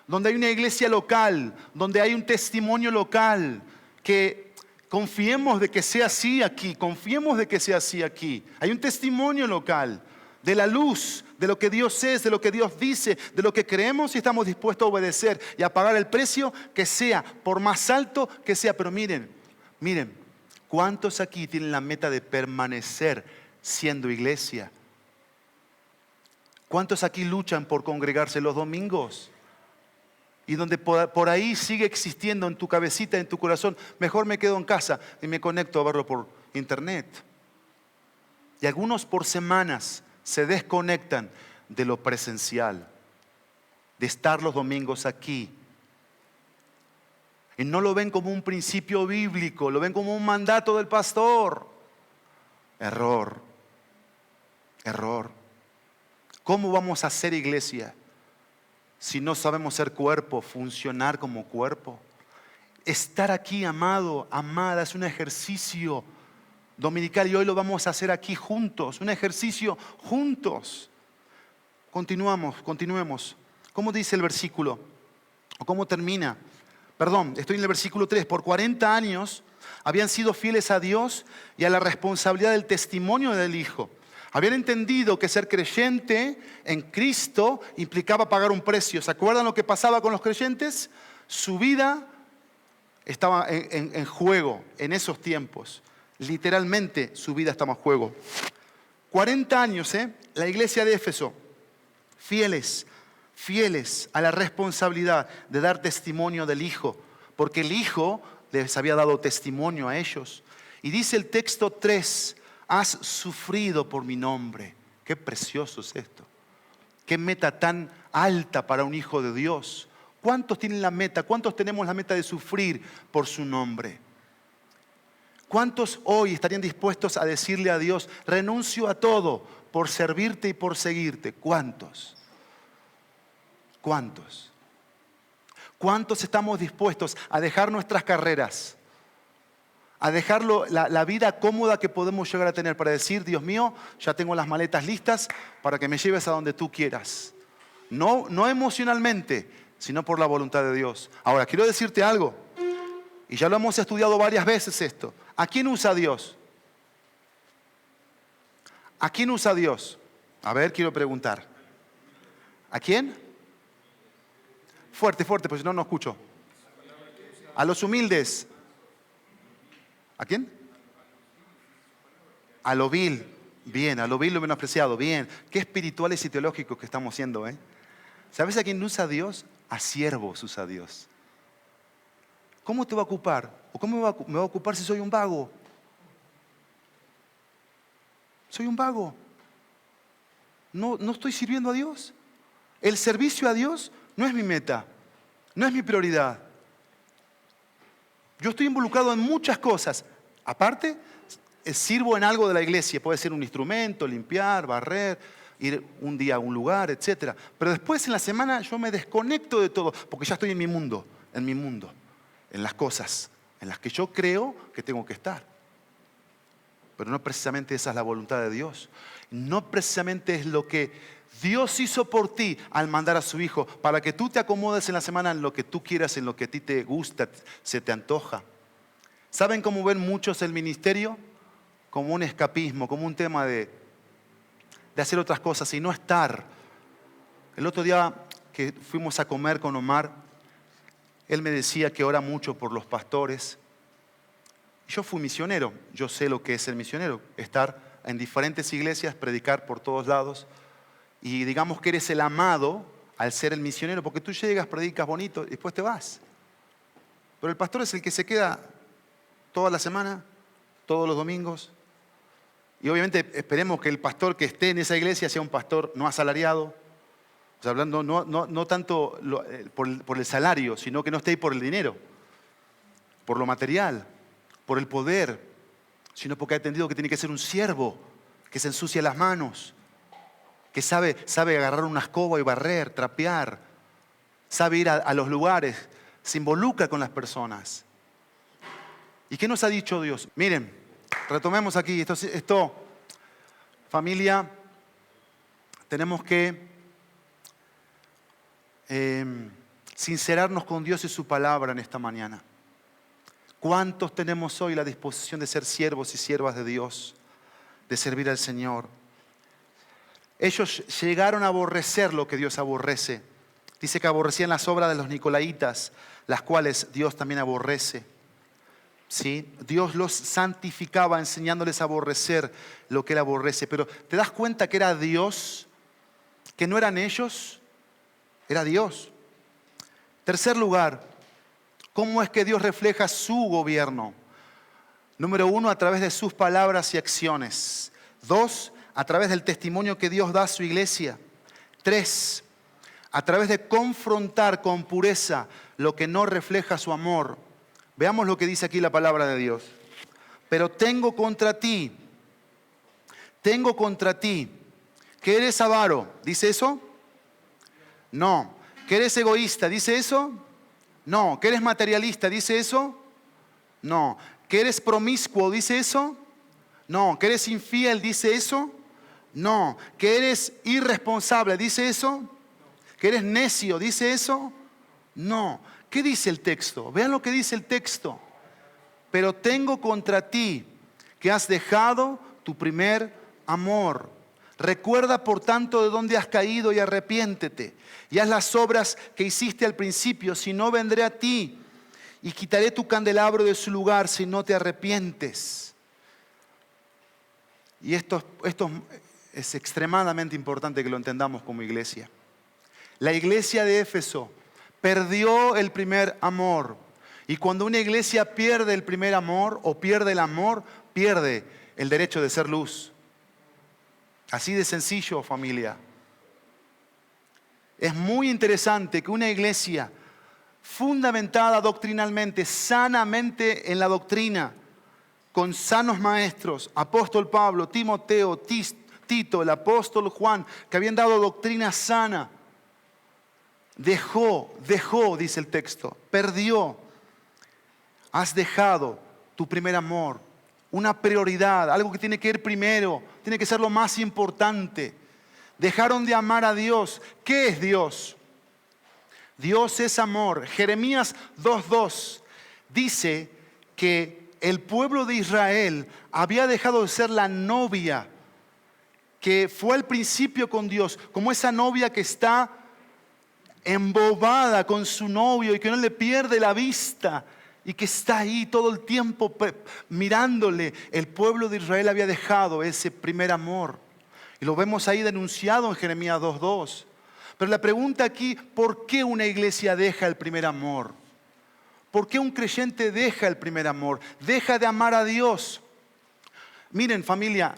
donde hay una iglesia local, donde hay un testimonio local, que confiemos de que sea así aquí, confiemos de que sea así aquí. Hay un testimonio local de la luz, de lo que Dios es, de lo que Dios dice, de lo que creemos y estamos dispuestos a obedecer y a pagar el precio que sea, por más alto que sea. Pero miren, ¿cuántos aquí tienen la meta de permanecer siendo iglesia? ¿Cuántos aquí luchan por congregarse los domingos? Y donde por ahí sigue existiendo en tu cabecita, en tu corazón, mejor me quedo en casa y me conecto a verlo por internet. Y algunos por semanas se desconectan de lo presencial, de estar los domingos aquí. Y no lo ven como un principio bíblico, lo ven como un mandato del pastor. Error. ¿Cómo vamos a ser iglesia si no sabemos ser cuerpo, funcionar como cuerpo? Estar aquí, amado, amada, es un ejercicio dominical y hoy lo vamos a hacer aquí juntos, un ejercicio juntos. Continuemos. ¿Cómo dice el versículo? ¿O cómo termina? Perdón, estoy en el versículo 3. Por 40 años habían sido fieles a Dios y a la responsabilidad del testimonio del Hijo. Habían entendido que ser creyente en Cristo implicaba pagar un precio. ¿Se acuerdan lo que pasaba con los creyentes? Su vida estaba en juego en esos tiempos. Literalmente su vida estaba en juego. 40 años, la iglesia de Éfeso, fieles a la responsabilidad de dar testimonio del Hijo, porque el Hijo les había dado testimonio a ellos. Y dice el texto 3, has sufrido por mi nombre. Qué precioso es esto. Qué meta tan alta para un hijo de Dios. ¿Cuántos tienen la meta? ¿Cuántos tenemos la meta de sufrir por su nombre? ¿Cuántos hoy estarían dispuestos a decirle a Dios, renuncio a todo por servirte y por seguirte? ¿Cuántos? ¿Cuántos estamos dispuestos a dejar nuestras carreras, a dejar la vida cómoda que podemos llegar a tener para decir, Dios mío, ya tengo las maletas listas para que me lleves a donde tú quieras? No emocionalmente, sino por la voluntad de Dios. Ahora, quiero decirte algo, y ya lo hemos estudiado varias veces esto. ¿A quién usa Dios? ¿A quién usa Dios? A ver, quiero preguntar. ¿A quién? Fuerte, pues si no, no escucho. A los humildes. ¿A quién? A lo vil. Bien, a lo vil, lo menospreciado. Bien. Qué espirituales y teológicos que estamos siendo, ¿eh? ¿Sabes a quién usa Dios? A siervos usa Dios. ¿Cómo te va a ocupar? ¿O cómo me va a ocupar si soy un vago? Soy un vago. No estoy sirviendo a Dios. El servicio a Dios no es mi meta, no es mi prioridad. Yo estoy involucrado en muchas cosas. Aparte, sirvo en algo de la iglesia. Puede ser un instrumento, limpiar, barrer, ir un día a un lugar, etc. Pero después en la semana yo me desconecto de todo, porque ya estoy en mi mundo, en las cosas en las que yo creo que tengo que estar. Pero no precisamente esa es la voluntad de Dios. No precisamente es lo que Dios hizo por ti al mandar a su Hijo, para que tú te acomodes en la semana en lo que tú quieras, en lo que a ti te gusta, se te antoja. ¿Saben cómo ven muchos el ministerio? Como un escapismo, como un tema de de hacer otras cosas, sino estar. El otro día que fuimos a comer con Omar, él me decía que ora mucho por los pastores. Yo fui misionero, yo sé lo que es ser misionero, estar en diferentes iglesias, predicar por todos lados. Y digamos que eres el amado al ser el misionero, porque tú llegas, predicas bonito y después te vas. Pero el pastor es el que se queda toda la semana, todos los domingos. Y obviamente esperemos que el pastor que esté en esa iglesia sea un pastor no asalariado. O sea, hablando no tanto por el salario, sino que no esté ahí por el dinero, por lo material, por el poder, sino porque ha entendido que tiene que ser un siervo, que se ensucia las manos, que sabe agarrar una escoba y barrer, trapear, sabe ir a los lugares, se involucra con las personas. ¿Y qué nos ha dicho Dios? Miren, retomemos aquí, esto familia, tenemos que sincerarnos con Dios y su palabra en esta mañana. ¿Cuántos tenemos hoy la disposición de ser siervos y siervas de Dios, de servir al Señor? Ellos llegaron a aborrecer lo que Dios aborrece. Dice que aborrecían las obras de los nicolaítas, las cuales Dios también aborrece. ¿Sí? Dios los santificaba enseñándoles a aborrecer lo que Él aborrece. Pero ¿te das cuenta que era Dios? Que no eran ellos, era Dios. Tercer lugar, ¿cómo es que Dios refleja su gobierno? Número 1, a través de sus palabras y acciones. 2, a través del testimonio que Dios da a su iglesia. 3, a través de confrontar con pureza lo que no refleja su amor. Veamos lo que dice aquí la palabra de Dios. Pero tengo contra ti, que eres avaro. ¿Dice eso? No. ¿Que eres egoísta? ¿Dice eso? No. ¿Que eres materialista? ¿Dice eso? No. ¿Que eres promiscuo? ¿Dice eso? No. ¿Que eres infiel? ¿Dice eso? No. ¿Que eres irresponsable? ¿Dice eso? ¿Que eres necio? ¿Dice eso? No. ¿Qué dice el texto? Vean lo que dice el texto. Pero tengo contra ti que has dejado tu primer amor. Recuerda por tanto de dónde has caído y arrepiéntete. Y haz las obras que hiciste al principio, si no vendré a ti y quitaré tu candelabro de su lugar si no te arrepientes. Y esto es extremadamente importante que lo entendamos como iglesia. La iglesia de Éfeso perdió el primer amor. Y cuando una iglesia pierde el primer amor o pierde el amor, pierde el derecho de ser luz. Así de sencillo, familia. Es muy interesante que una iglesia fundamentada doctrinalmente, sanamente en la doctrina, con sanos maestros, apóstol Pablo, Timoteo, Tito, el apóstol Juan, que habían dado doctrina sana, dejó, dice el texto, perdió. Has dejado tu primer amor, una prioridad, algo que tiene que ir primero, tiene que ser lo más importante. Dejaron de amar a Dios. ¿Qué es Dios? Dios es amor. Jeremías 2:2 dice que el pueblo de Israel había dejado de ser la novia que fue al principio con Dios, como esa novia que está embobada con su novio y que no le pierde la vista y que está ahí todo el tiempo mirándole. El pueblo de Israel había dejado ese primer amor y lo vemos ahí denunciado en Jeremías 2:2. Pero la pregunta aquí, ¿por qué una iglesia deja el primer amor? ¿Por qué un creyente deja el primer amor? Deja de amar a Dios. Miren, familia,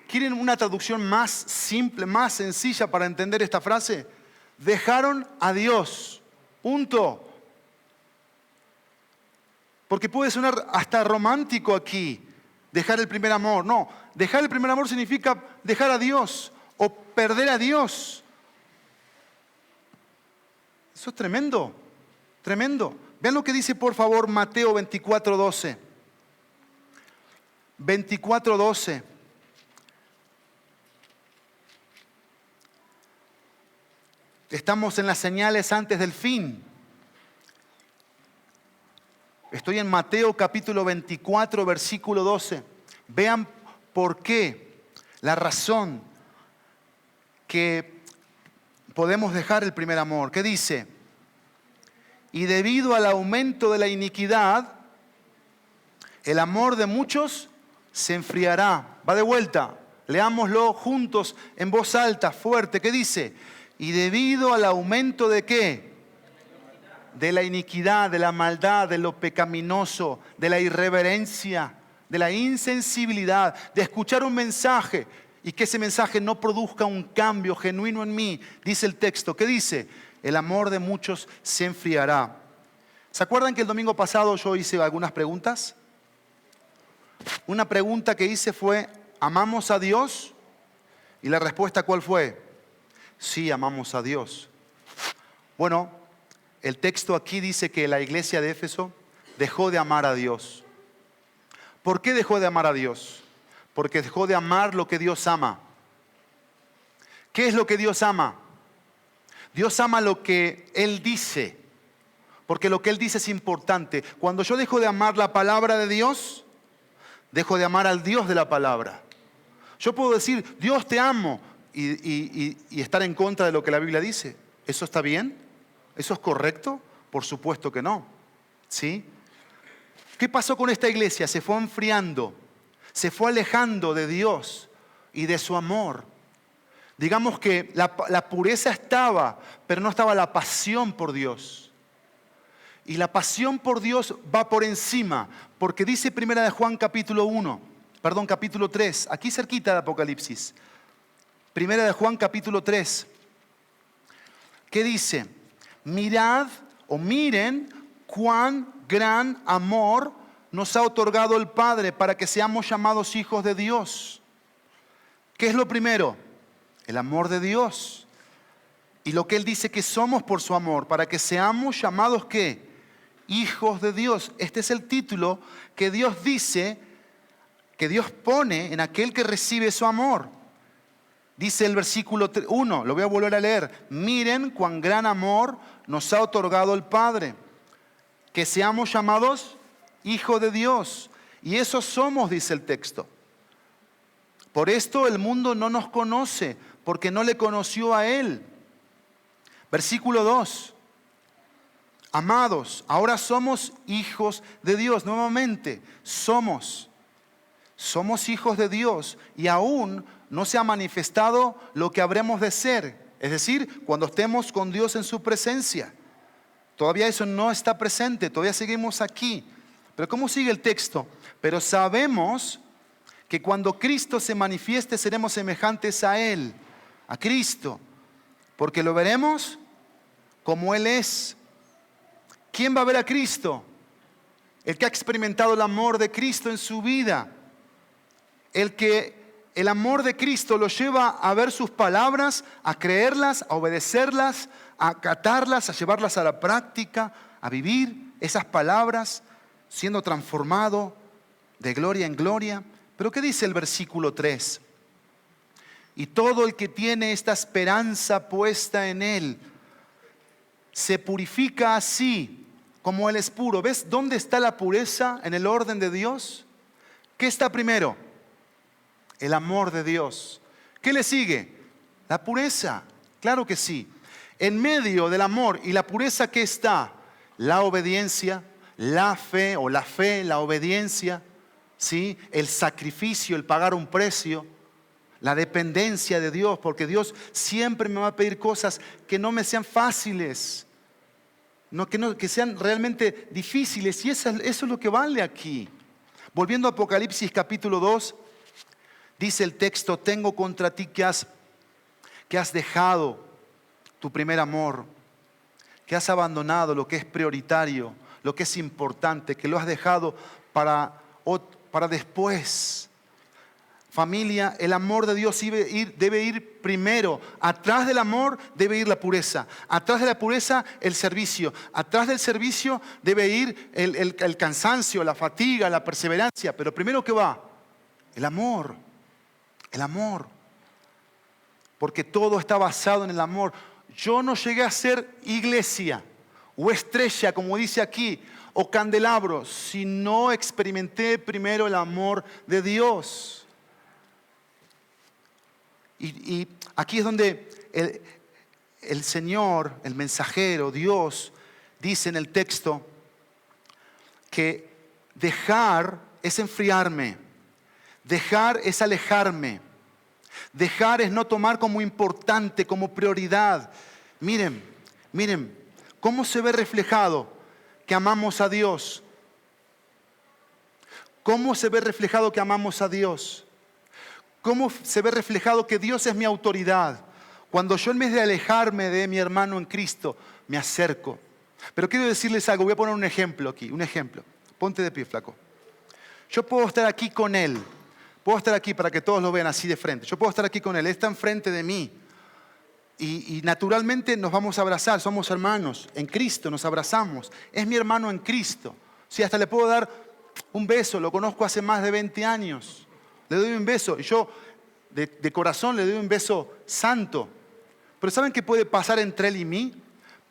¿quieren una traducción más simple, más sencilla para entender esta frase? Dejaron a Dios. Punto. Porque puede sonar hasta romántico aquí, dejar el primer amor. No, dejar el primer amor significa dejar a Dios o perder a Dios. Eso es tremendo, tremendo. Vean lo que dice por favor Mateo 24:12. 24:12. Estamos en las señales antes del fin. Estoy en Mateo capítulo 24, versículo 12. Vean por qué, la razón que podemos dejar el primer amor. ¿Qué dice? Y debido al aumento de la iniquidad, el amor de muchos se enfriará. Va de vuelta. Leámoslo juntos en voz alta, fuerte. ¿Qué dice? Y debido al aumento de ¿qué? De la iniquidad, de la maldad, de lo pecaminoso, de la irreverencia, de la insensibilidad, de escuchar un mensaje y que ese mensaje no produzca un cambio genuino en mí. Dice el texto. ¿Qué dice? El amor de muchos se enfriará. ¿Se acuerdan que el domingo pasado yo hice algunas preguntas? Una pregunta que hice fue, ¿amamos a Dios? Y la respuesta, ¿cuál fue? Sí, amamos a Dios. Bueno, el texto aquí dice que la iglesia de Éfeso dejó de amar a Dios. ¿Por qué dejó de amar a Dios? Porque dejó de amar lo que Dios ama. ¿Qué es lo que Dios ama? Dios ama lo que Él dice, porque lo que Él dice es importante. Cuando yo dejo de amar la palabra de Dios, dejo de amar al Dios de la palabra. Yo puedo decir, Dios te amo, y estar en contra de lo que la Biblia dice. ¿Eso está bien? ¿Eso es correcto? Por supuesto que no. ¿Sí? ¿Qué pasó con esta iglesia? Se fue enfriando, se fue alejando de Dios y de su amor. Digamos que la pureza estaba, pero no estaba la pasión por Dios. Y la pasión por Dios va por encima, porque dice Primera de Juan capítulo 3, aquí cerquita de Apocalipsis. Primera de Juan capítulo 3. ¿Qué dice? Mirad o miren cuán gran amor nos ha otorgado el Padre para que seamos llamados hijos de Dios. ¿Qué es lo primero? El amor de Dios. Y lo que Él dice que somos por su amor, para que seamos llamados ¿qué? Hijos de Dios. Este es el título que Dios dice, que Dios pone en aquel que recibe su amor. Dice el versículo 1, lo voy a volver a leer. Miren cuán gran amor nos ha otorgado el Padre, que seamos llamados hijos de Dios. Y eso somos, dice el texto. Por esto el mundo no nos conoce, porque no le conoció a Él. Versículo 2. Amados, ahora somos hijos de Dios. Nuevamente, somos hijos de Dios y aún no se ha manifestado lo que habremos de ser. Es decir, cuando estemos con Dios en su presencia. Todavía eso no está presente, todavía seguimos aquí. Pero ¿cómo sigue el texto? Pero sabemos que cuando Cristo se manifieste seremos semejantes a Él, a Cristo, porque lo veremos como Él es. ¿Quién va a ver a Cristo? El que ha experimentado el amor de Cristo en su vida. El amor de Cristo lo lleva a ver sus palabras, a creerlas, a obedecerlas, a acatarlas, a llevarlas a la práctica, a vivir esas palabras, siendo transformado de gloria en gloria. Pero ¿qué dice el versículo 3? Y todo el que tiene esta esperanza puesta en Él, se purifica así como Él es puro. ¿Ves dónde está la pureza en el orden de Dios? ¿Qué está primero? El amor de Dios. ¿Qué le sigue? La pureza. Claro que sí. En medio del amor y la pureza, ¿qué está? La obediencia, la fe, la obediencia, ¿sí? El sacrificio, el pagar un precio, la dependencia de Dios, porque Dios siempre me va a pedir cosas que no me sean fáciles, que sean realmente difíciles, y eso es lo que vale aquí. Volviendo a Apocalipsis capítulo 2, dice el texto: tengo contra ti que has dejado tu primer amor, que has abandonado lo que es prioritario, lo que es importante, que lo has dejado para después. Familia, el amor de Dios debe ir primero. Atrás del amor debe ir la pureza. Atrás de la pureza, el servicio. Atrás del servicio debe ir el cansancio, la fatiga, la perseverancia. Pero primero, ¿qué va? El amor. El amor. Porque todo está basado en el amor. Yo no llegué a ser iglesia o estrella, como dice aquí, o candelabro, si no experimenté primero el amor de Dios. Y aquí es donde el Señor, el mensajero, Dios, dice en el texto que dejar es enfriarme, dejar es alejarme, dejar es no tomar como importante, como prioridad. Miren, ¿cómo se ve reflejado que amamos a Dios? ¿Cómo se ve reflejado que amamos a Dios? ¿Cómo se ve reflejado que Dios es mi autoridad? Cuando yo en vez de alejarme de mi hermano en Cristo, me acerco. Pero quiero decirles algo, voy a poner un ejemplo aquí, un ejemplo. Ponte de pie, flaco. Yo puedo estar aquí con Él. Puedo estar aquí para que todos lo vean así de frente. Yo puedo estar aquí con Él, Él está enfrente de mí. Y naturalmente nos vamos a abrazar, somos hermanos. En Cristo nos abrazamos. Es mi hermano en Cristo. Sí, hasta le puedo dar un beso, lo conozco hace más de 20 años. Le doy un beso y yo de corazón le doy un beso santo. Pero ¿saben qué puede pasar entre él y mí?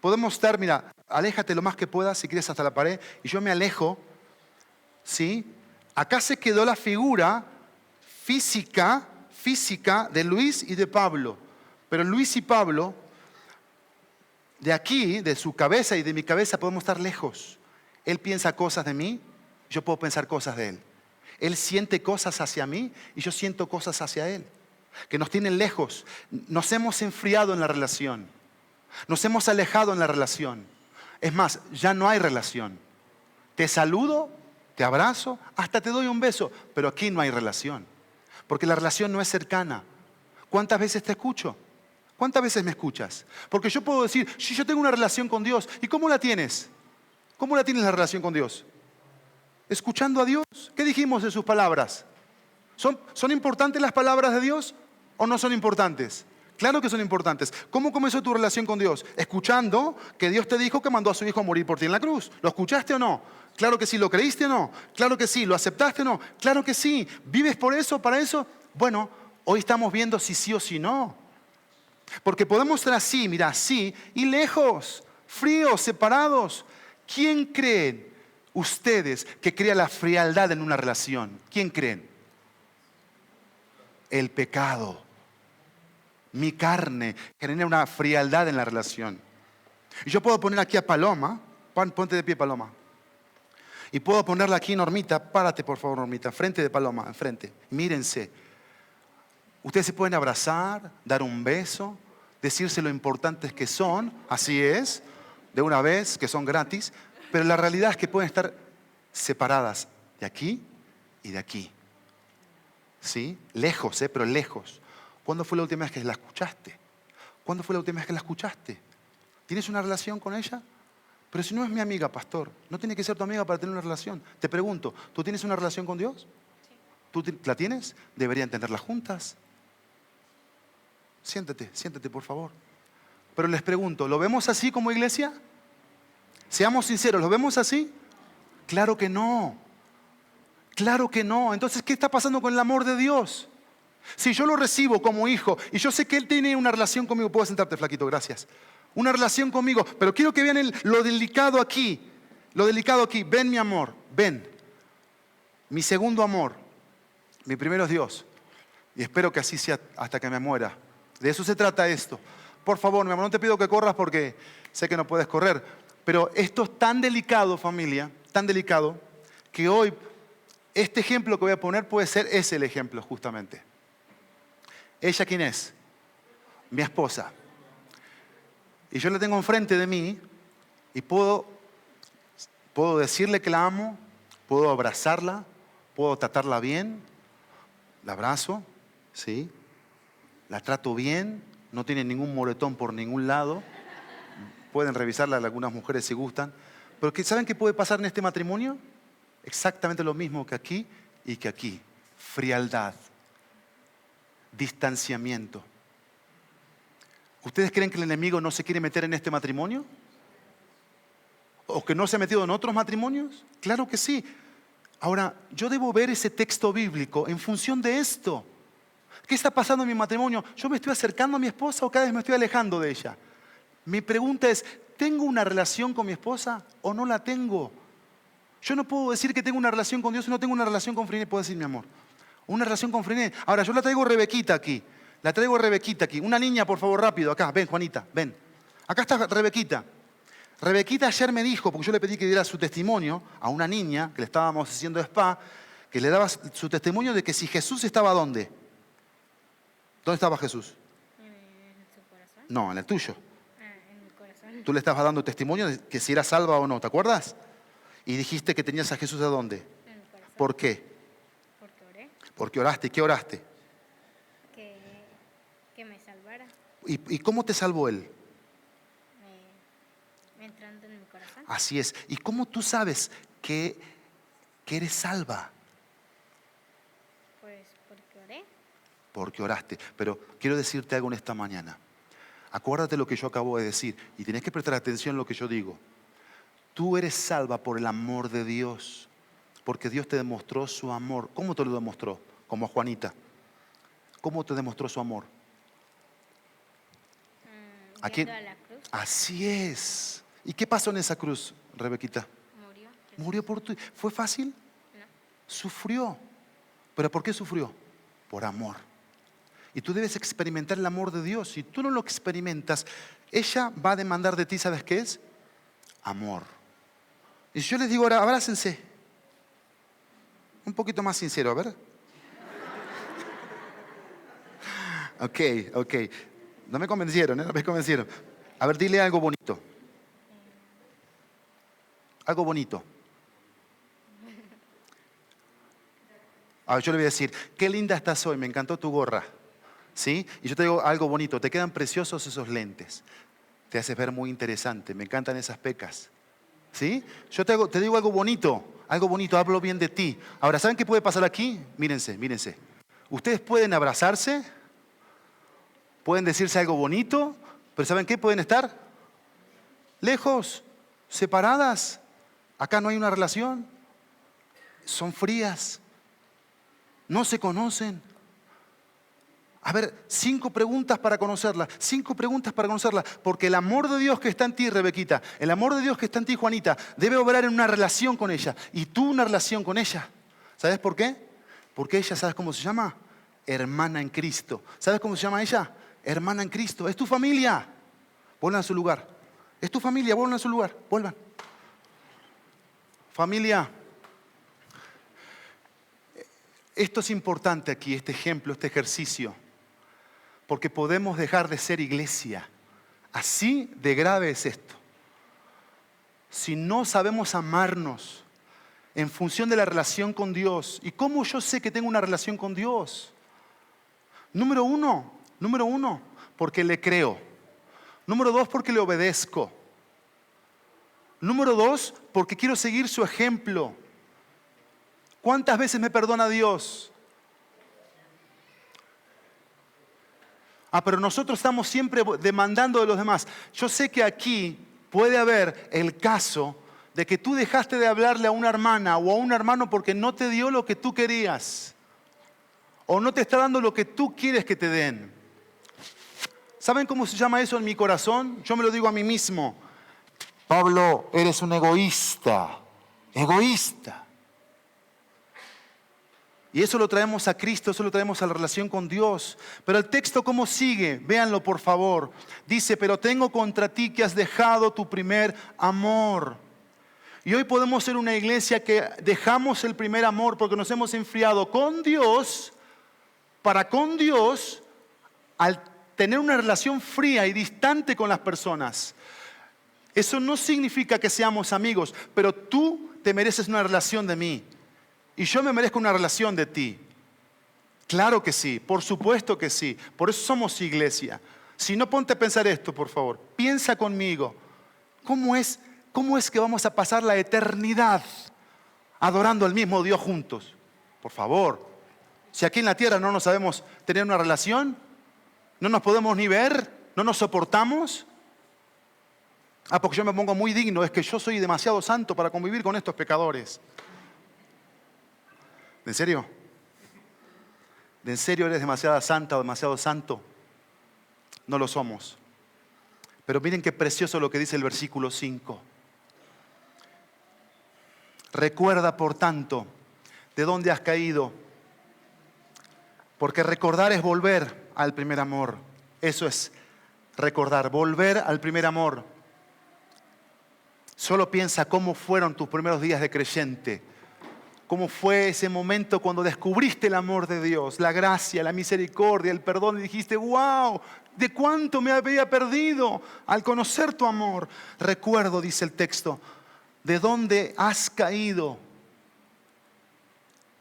Podemos estar, mira, aléjate lo más que puedas, si quieres hasta la pared, y yo me alejo, ¿sí? Acá se quedó la figura física de Luis y de Pablo. Pero Luis y Pablo, de aquí, de su cabeza y de mi cabeza, podemos estar lejos. Él piensa cosas de mí, yo puedo pensar cosas de él. Él siente cosas hacia mí y yo siento cosas hacia él. Que nos tienen lejos. Nos hemos enfriado en la relación. Nos hemos alejado en la relación. Es más, ya no hay relación. Te saludo, te abrazo, hasta te doy un beso, pero aquí no hay relación. Porque la relación no es cercana. ¿Cuántas veces te escucho? ¿Cuántas veces me escuchas? Porque yo puedo decir, si yo tengo una relación con Dios, ¿y cómo la tienes? ¿Cómo la tienes la relación con Dios? ¿Escuchando a Dios? ¿Qué dijimos de sus palabras? ¿Son importantes las palabras de Dios o no son importantes? Claro que son importantes. ¿Cómo comenzó tu relación con Dios? Escuchando que Dios te dijo que mandó a su Hijo a morir por ti en la cruz. ¿Lo escuchaste o no? Claro que sí. ¿Lo creíste o no? Claro que sí. ¿Lo aceptaste o no? Claro que sí. ¿Vives por eso, para eso? Bueno, hoy estamos viendo si sí o si no. Porque podemos estar así, mira, así, y lejos, fríos, separados. ¿Quién creen ustedes que crea la frialdad en una relación? ¿Quién creen? El pecado. Mi carne genera una frialdad en la relación. Y yo puedo poner aquí a Paloma, ponte de pie, Paloma. Y puedo ponerla aquí, Normita, párate por favor, Normita, frente de Paloma, enfrente. Mírense. Ustedes se pueden abrazar, dar un beso, decirse lo importantes que son, así es, de una vez, que son gratis, pero la realidad es que pueden estar separadas de aquí y de aquí. ¿Sí? Lejos, pero lejos. ¿Cuándo fue la última vez que la escuchaste? ¿Cuándo fue la última vez que la escuchaste? ¿Tienes una relación con ella? Pero si no es mi amiga, pastor, no tiene que ser tu amiga para tener una relación. Te pregunto, ¿tú tienes una relación con Dios? ¿Tú la tienes? Deberían tenerla juntas. Siéntate, por favor. Pero les pregunto, ¿lo vemos así como iglesia? Seamos sinceros, ¿lo vemos así? Claro que no. Claro que no. Entonces, ¿qué está pasando con el amor de Dios? Si yo lo recibo como hijo y yo sé que Él tiene una relación conmigo, puedo sentarte, flaquito, gracias. Una relación conmigo, pero quiero que vean lo delicado aquí. Lo delicado aquí. Ven, mi amor, ven. Mi segundo amor. Mi primero es Dios. Y espero que así sea hasta que me muera. De eso se trata esto. Por favor, mi amor, no te pido que corras porque sé que no puedes correr. Pero esto es tan delicado, familia, tan delicado, que hoy este ejemplo que voy a poner es el ejemplo justamente. ¿Ella quién es? Mi esposa. Y yo la tengo enfrente de mí y puedo decirle que la amo, puedo abrazarla, puedo tratarla bien, la abrazo, ¿sí? La trato bien, no tiene ningún moretón por ningún lado. Pueden revisarla algunas mujeres si gustan. Pero ¿saben qué puede pasar en este matrimonio? Exactamente lo mismo que aquí y que aquí. Frialdad. Distanciamiento. ¿Ustedes creen que el enemigo no se quiere meter en este matrimonio? ¿O que no se ha metido en otros matrimonios? Claro que sí. Ahora, yo debo ver ese texto bíblico en función de esto. ¿Qué está pasando en mi matrimonio? ¿Yo me estoy acercando a mi esposa o cada vez me estoy alejando de ella? Mi pregunta es, ¿tengo una relación con mi esposa o no la tengo? Yo no puedo decir que tengo una relación con Dios si no tengo una relación con Friné. Puedo decir, mi amor, una relación con Friné. Ahora, yo la traigo Rebequita aquí. La traigo a Rebequita aquí. Una niña, por favor, rápido. Acá, ven, Juanita, ven. Acá está Rebequita. Rebequita ayer me dijo, porque yo le pedí que diera su testimonio a una niña que le estábamos haciendo spa, que le daba su testimonio de que si Jesús estaba ¿dónde? ¿Dónde estaba Jesús? ¿En su corazón? No, en el tuyo. En mi corazón. Tú le estabas dando testimonio de que si era salva o no, ¿te acuerdas? Y dijiste que tenías a Jesús ¿a dónde? En mi corazón. ¿Por qué? Porque oré. Porque oraste. ¿Qué oraste? Que me salvara. ¿Y cómo te salvó Él? Entrando en mi corazón. Así es. ¿Y cómo tú sabes que eres salva? Pues porque oré. Porque oraste. Pero quiero decirte algo en esta mañana. Acuérdate lo que yo acabo de decir y tenés que prestar atención a lo que yo digo. Tú eres salva por el amor de Dios, porque Dios te demostró su amor. ¿Cómo te lo demostró? Como a Juanita. ¿Cómo te demostró su amor? ¿A quién? Yendo a la cruz. Así es. ¿Y qué pasó en esa cruz, Rebequita? Murió. Murió por ti. ¿Fue fácil? No. Sufrió. ¿Pero por qué sufrió? Por amor. Y tú debes experimentar el amor de Dios. Si tú no lo experimentas, ella va a demandar de ti, ¿sabes qué es? Amor. Y si yo les digo ahora, abrácense. Un poquito más sincero, a ver. Ok. No me convencieron, ¿eh? No me convencieron. A ver, dile algo bonito. Algo bonito. A ver, yo le voy a decir, qué linda estás hoy, me encantó tu gorra. ¿Sí? Y yo te digo algo bonito, te quedan preciosos esos lentes. Te haces ver muy interesante, me encantan esas pecas. ¿Sí? Yo te digo algo bonito, hablo bien de ti. Ahora, ¿saben qué puede pasar aquí? Mírense. Ustedes pueden abrazarse, pueden decirse algo bonito, pero ¿saben qué? Pueden estar lejos, separadas. Acá no hay una relación. Son frías. No se conocen. A ver, 5 preguntas para conocerla. 5 preguntas para conocerla. Porque el amor de Dios que está en ti, Rebequita, el amor de Dios que está en ti, Juanita, debe obrar en una relación con ella. Y tú una relación con ella. ¿Sabes por qué? Porque ella, ¿sabes cómo se llama? Hermana en Cristo. ¿Sabes cómo se llama ella? Hermana en Cristo. Es tu familia. Vuelvan a su lugar. Es tu familia, vuelvan a su lugar. Vuelvan. Familia. Esto es importante aquí, este ejemplo, este ejercicio. Porque podemos dejar de ser iglesia. Así de grave es esto. Si no sabemos amarnos en función de la relación con Dios. ¿Y cómo yo sé que tengo una relación con Dios? Número uno, porque le creo. Número 2, porque le obedezco. Número 2, porque quiero seguir su ejemplo. ¿Cuántas veces me perdona Dios? Pero nosotros estamos siempre demandando de los demás. Yo sé que aquí puede haber el caso de que tú dejaste de hablarle a una hermana o a un hermano porque no te dio lo que tú querías. O no te está dando lo que tú quieres que te den. ¿Saben cómo se llama eso en mi corazón? Yo me lo digo a mí mismo. Pablo, eres un egoísta. Egoísta. Y eso lo traemos a Cristo, eso lo traemos a la relación con Dios. Pero el texto, ¿cómo sigue? Véanlo, por favor. Dice, pero tengo contra ti que has dejado tu primer amor. Y hoy podemos ser una iglesia que dejamos el primer amor porque nos hemos enfriado con Dios, para con Dios, al tener una relación fría y distante con las personas. Eso no significa que seamos amigos, pero tú te mereces una relación de mí. Y yo me merezco una relación de ti. Claro que sí, por supuesto que sí. Por eso somos iglesia. Si no, ponte a pensar esto, por favor. Piensa conmigo. ¿Cómo es que vamos a pasar la eternidad adorando al mismo Dios juntos? Por favor. Si aquí en la tierra no nos sabemos tener una relación, no nos podemos ni ver, no nos soportamos. Porque yo me pongo muy digno, es que yo soy demasiado santo para convivir con estos pecadores. ¿En serio? ¿En serio eres demasiada santa o demasiado santo? No lo somos. Pero miren qué precioso lo que dice el versículo 5. Recuerda, por tanto, de dónde has caído. Porque recordar es volver al primer amor. Eso es recordar, volver al primer amor. Solo piensa cómo fueron tus primeros días de creyente. Cómo fue ese momento cuando descubriste el amor de Dios, la gracia, la misericordia, el perdón y dijiste, wow, ¿de cuánto me había perdido al conocer tu amor? Recuerdo, dice el texto, de dónde has caído.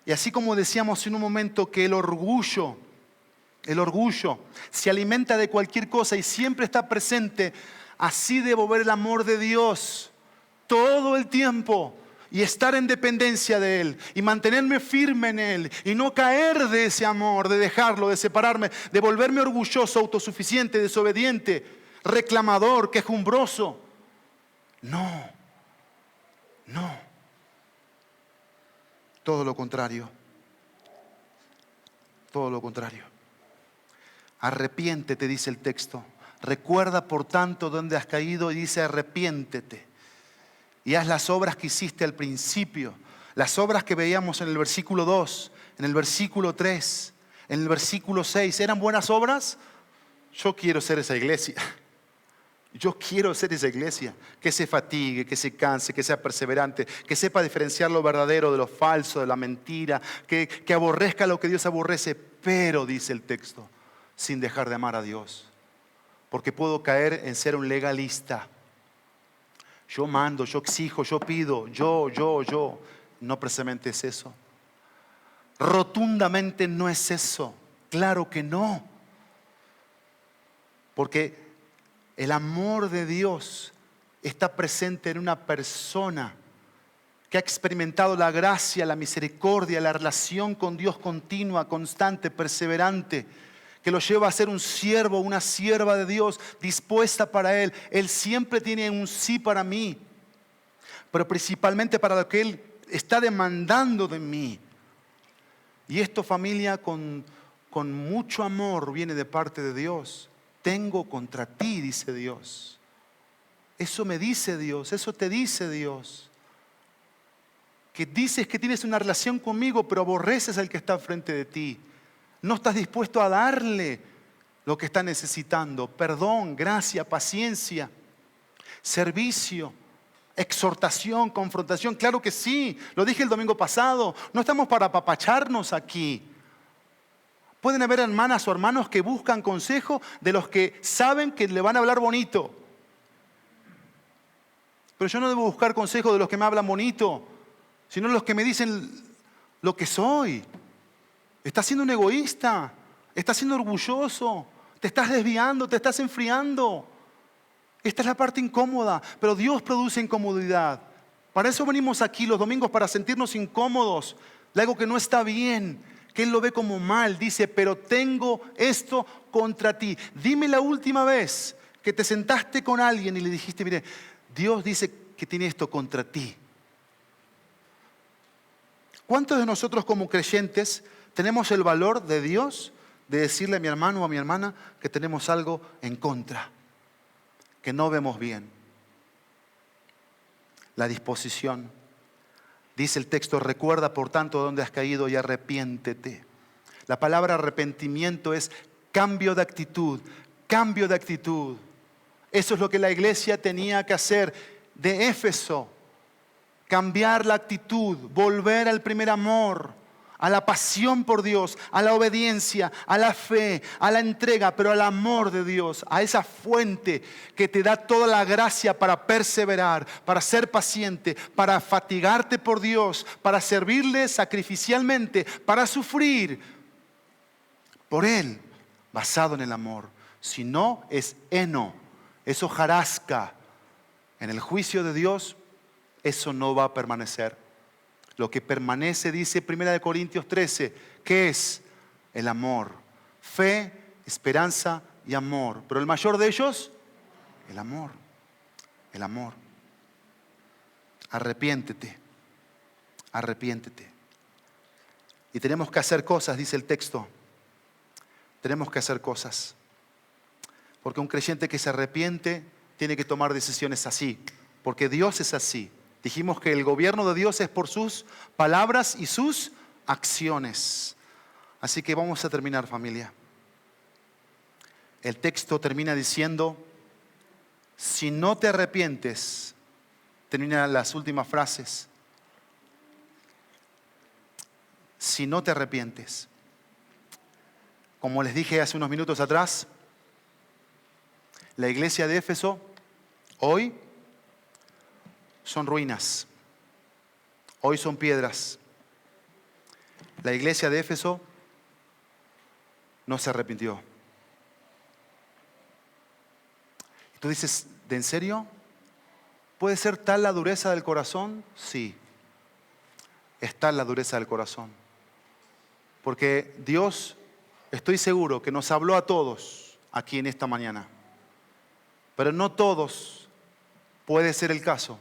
Y así como decíamos en un momento que el orgullo se alimenta de cualquier cosa y siempre está presente, así debo ver el amor de Dios todo el tiempo y estar en dependencia de Él y mantenerme firme en Él y no caer de ese amor, de dejarlo, de separarme, de volverme orgulloso, autosuficiente, desobediente, reclamador, quejumbroso. No. Todo lo contrario. Todo lo contrario. Arrepiéntete, dice el texto. Recuerda, por tanto, dónde has caído y dice arrepiéntete. Y haz las obras que hiciste al principio. Las obras que veíamos en el versículo 2, en el versículo 3, en el versículo 6. ¿Eran buenas obras? Yo quiero ser esa iglesia. Yo quiero ser esa iglesia que se fatigue, que se canse, que sea perseverante, que sepa diferenciar lo verdadero de lo falso, de la mentira, que aborrezca lo que Dios aborrece, pero, dice el texto, sin dejar de amar a Dios. Porque puedo caer en ser un legalista. Yo mando, yo exijo, yo pido, yo. No precisamente es eso. Rotundamente no es eso. Claro que no. Porque el amor de Dios está presente en una persona que ha experimentado la gracia, la misericordia, la relación con Dios continua, constante, perseverante, que lo lleva a ser un siervo, una sierva de Dios, dispuesta para Él. Él siempre tiene un sí para mí, pero principalmente para lo que Él está demandando de mí. Y esto, familia, con mucho amor viene de parte de Dios. Tengo contra ti, dice Dios. Eso me dice Dios, eso te dice Dios. Que dices que tienes una relación conmigo, pero aborreces al que está frente de ti. No estás dispuesto a darle lo que está necesitando. Perdón, gracia, paciencia, servicio, exhortación, confrontación. Claro que sí, lo dije el domingo pasado. No estamos para apapacharnos aquí. Pueden haber hermanas o hermanos que buscan consejo de los que saben que le van a hablar bonito. Pero yo no debo buscar consejo de los que me hablan bonito, sino los que me dicen lo que soy. Estás siendo un egoísta, estás siendo orgulloso, te estás desviando, te estás enfriando. Esta es la parte incómoda, pero Dios produce incomodidad. Para eso venimos aquí los domingos, para sentirnos incómodos de algo que no está bien, que Él lo ve como mal. Dice, pero tengo esto contra ti. Dime la última vez que te sentaste con alguien y le dijiste, mire, Dios dice que tiene esto contra ti. ¿Cuántos de nosotros como creyentes tenemos el valor de Dios de decirle a mi hermano o a mi hermana que tenemos algo en contra, que no vemos bien? La disposición. Dice el texto, recuerda por tanto dónde has caído y arrepiéntete. La palabra arrepentimiento es cambio de actitud, cambio de actitud. Eso es lo que la iglesia tenía que hacer de Éfeso. Cambiar la actitud, volver al primer amor, a la pasión por Dios, a la obediencia, a la fe, a la entrega, pero al amor de Dios, a esa fuente que te da toda la gracia para perseverar, para ser paciente, para fatigarte por Dios, para servirle sacrificialmente, para sufrir por Él, basado en el amor. Si no, es heno, es hojarasca. En el juicio de Dios, eso no va a permanecer. Lo que permanece, dice 1 Corintios 13, ¿qué es? El amor. Fe, esperanza y amor. Pero el mayor de ellos, el amor. El amor. Arrepiéntete. Arrepiéntete. Y tenemos que hacer cosas, dice el texto. Tenemos que hacer cosas. Porque un creyente que se arrepiente tiene que tomar decisiones así. Porque Dios es así. Dijimos que el gobierno de Dios es por sus palabras y sus acciones. Así que vamos a terminar, familia. el texto termina diciendo, si no te arrepientes, termina las últimas frases, si no te arrepientes. Como les dije hace unos minutos atrás, la iglesia de Éfeso hoy son ruinas, hoy son piedras. La iglesia de Éfeso no se arrepintió. Y tú dices, ¿de en serio? ¿Puede ser tal la dureza del corazón? Sí, es tal la dureza del corazón. Porque Dios, estoy seguro que nos habló a todos aquí en esta mañana. Pero no todos puede ser el caso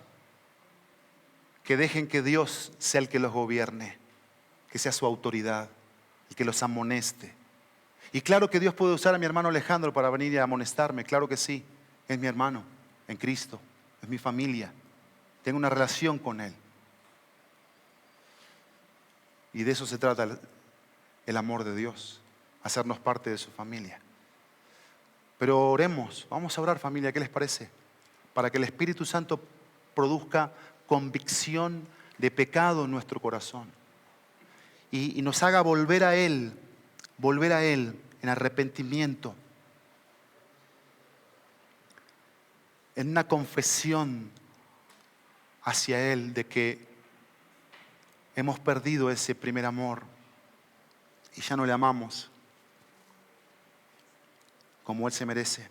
que dejen que Dios sea el que los gobierne, que sea su autoridad, el que los amoneste. Y claro que Dios puede usar a mi hermano Alejandro para venir y amonestarme, claro que sí, es mi hermano en Cristo, es mi familia, tengo una relación con Él. Y de eso se trata el amor de Dios, hacernos parte de su familia. Pero oremos, vamos a orar familia, ¿qué les parece? Para que el Espíritu Santo produzca convicción de pecado en nuestro corazón y nos haga volver a Él en arrepentimiento, en una confesión hacia Él de que hemos perdido ese primer amor y ya no le amamos como Él se merece.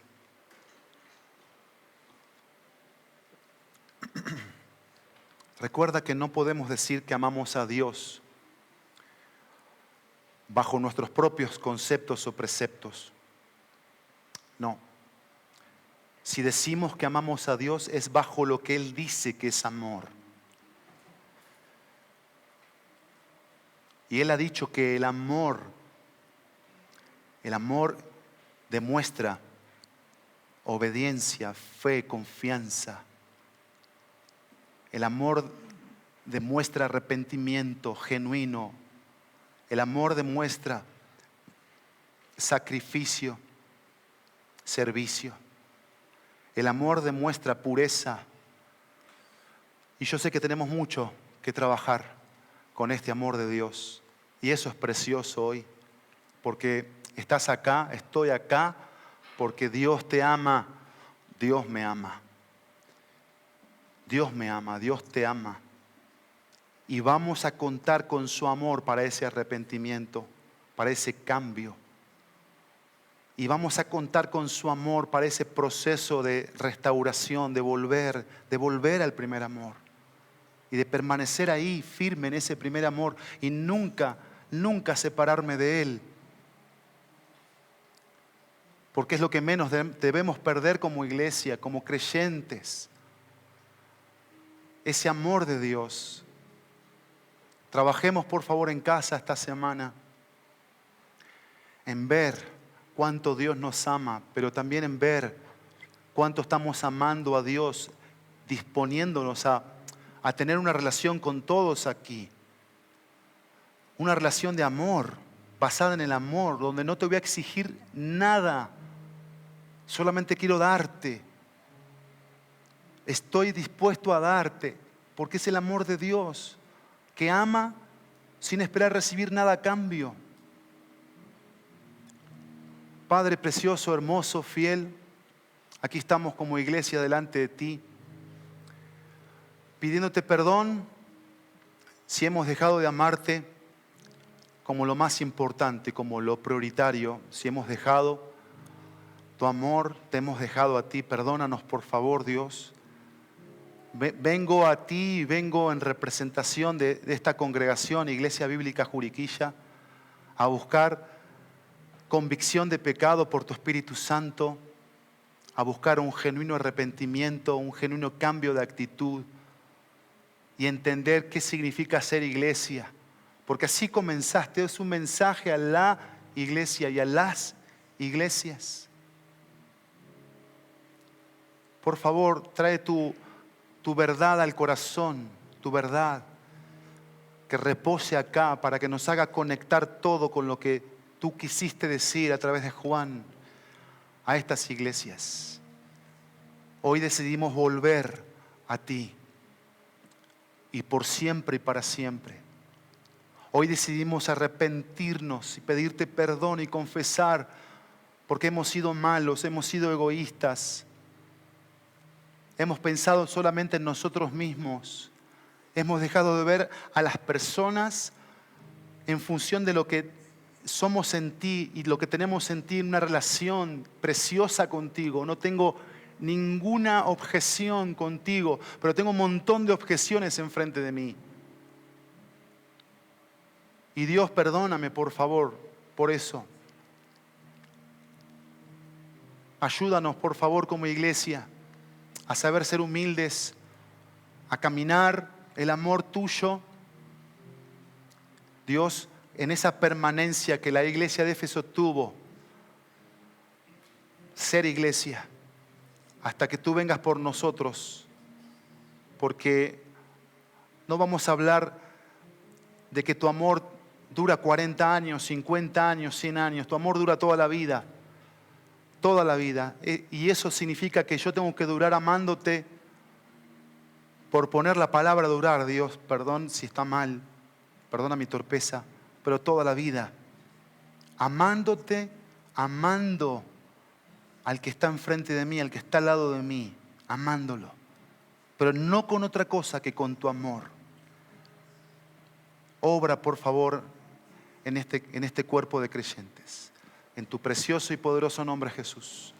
Recuerda que no podemos decir que amamos a Dios bajo nuestros propios conceptos o preceptos. No. Si decimos que amamos a Dios es bajo lo que Él dice que es amor. Y Él ha dicho que el amor demuestra obediencia, fe, confianza. El amor demuestra arrepentimiento genuino. El amor demuestra sacrificio, servicio. El amor demuestra pureza. Y yo sé que tenemos mucho que trabajar con este amor de Dios. Y eso es precioso hoy. Porque estás acá, estoy acá, porque Dios te ama, Dios me ama. Dios me ama, Dios te ama. Y vamos a contar con su amor para ese arrepentimiento, para ese cambio. Y vamos a contar con su amor para ese proceso de restauración, de volver al primer amor. Y de permanecer ahí firme en ese primer amor y nunca separarme de Él. Porque es lo que menos debemos perder como iglesia, como creyentes. Ese amor de Dios. Trabajemos por favor en casa esta semana en ver cuánto Dios nos ama, pero también en ver cuánto estamos amando a Dios, disponiéndonos a tener una relación con todos aquí. Una relación de amor, basada en el amor, donde no te voy a exigir nada, solamente quiero darte. Estoy dispuesto a darte, porque es el amor de Dios, que ama sin esperar recibir nada a cambio. Padre precioso, hermoso, fiel, aquí estamos como iglesia delante de ti, pidiéndote perdón si hemos dejado de amarte como lo más importante, como lo prioritario, si hemos dejado tu amor, te hemos dejado a ti. Perdónanos por favor, Dios. Vengo a ti, vengo en representación de esta congregación, Iglesia Bíblica Juriquilla, a buscar convicción de pecado por tu Espíritu Santo, a buscar un genuino arrepentimiento, un genuino cambio de actitud y entender qué significa ser iglesia. Porque así comenzaste, es un mensaje a la iglesia y a las iglesias. Por favor, trae tu verdad al corazón, tu verdad, que repose acá para que nos haga conectar todo con lo que tú quisiste decir a través de Juan. a estas iglesias. Hoy decidimos volver a ti y por siempre y para siempre. Hoy decidimos arrepentirnos y pedirte perdón y confesar porque hemos sido malos, hemos sido egoístas, hemos pensado solamente en nosotros mismos, hemos dejado de ver a las personas en función de lo que somos en ti y lo que tenemos en ti, en una relación preciosa contigo. No tengo ninguna objeción contigo, pero tengo un montón de objeciones enfrente de mí. Y Dios, perdóname por favor por eso. Ayúdanos por favor como iglesia a saber ser humildes, a caminar el amor tuyo, Dios, en esa permanencia que la iglesia de Éfeso tuvo. Ser iglesia hasta que tú vengas por nosotros, porque no vamos a hablar de que tu amor dura 40 años, 50 años, 100 años. Tu amor dura toda la vida. Toda la vida. Y eso significa que yo tengo que durar amándote por poner la palabra durar. Dios, perdón si está mal. Perdona mi torpeza. Pero toda la vida. Amándote, amando al que está enfrente de mí, al que está al lado de mí. Amándolo. Pero no con otra cosa que con tu amor. Obra, por favor, en este cuerpo de creyentes. En tu precioso y poderoso nombre, Jesús.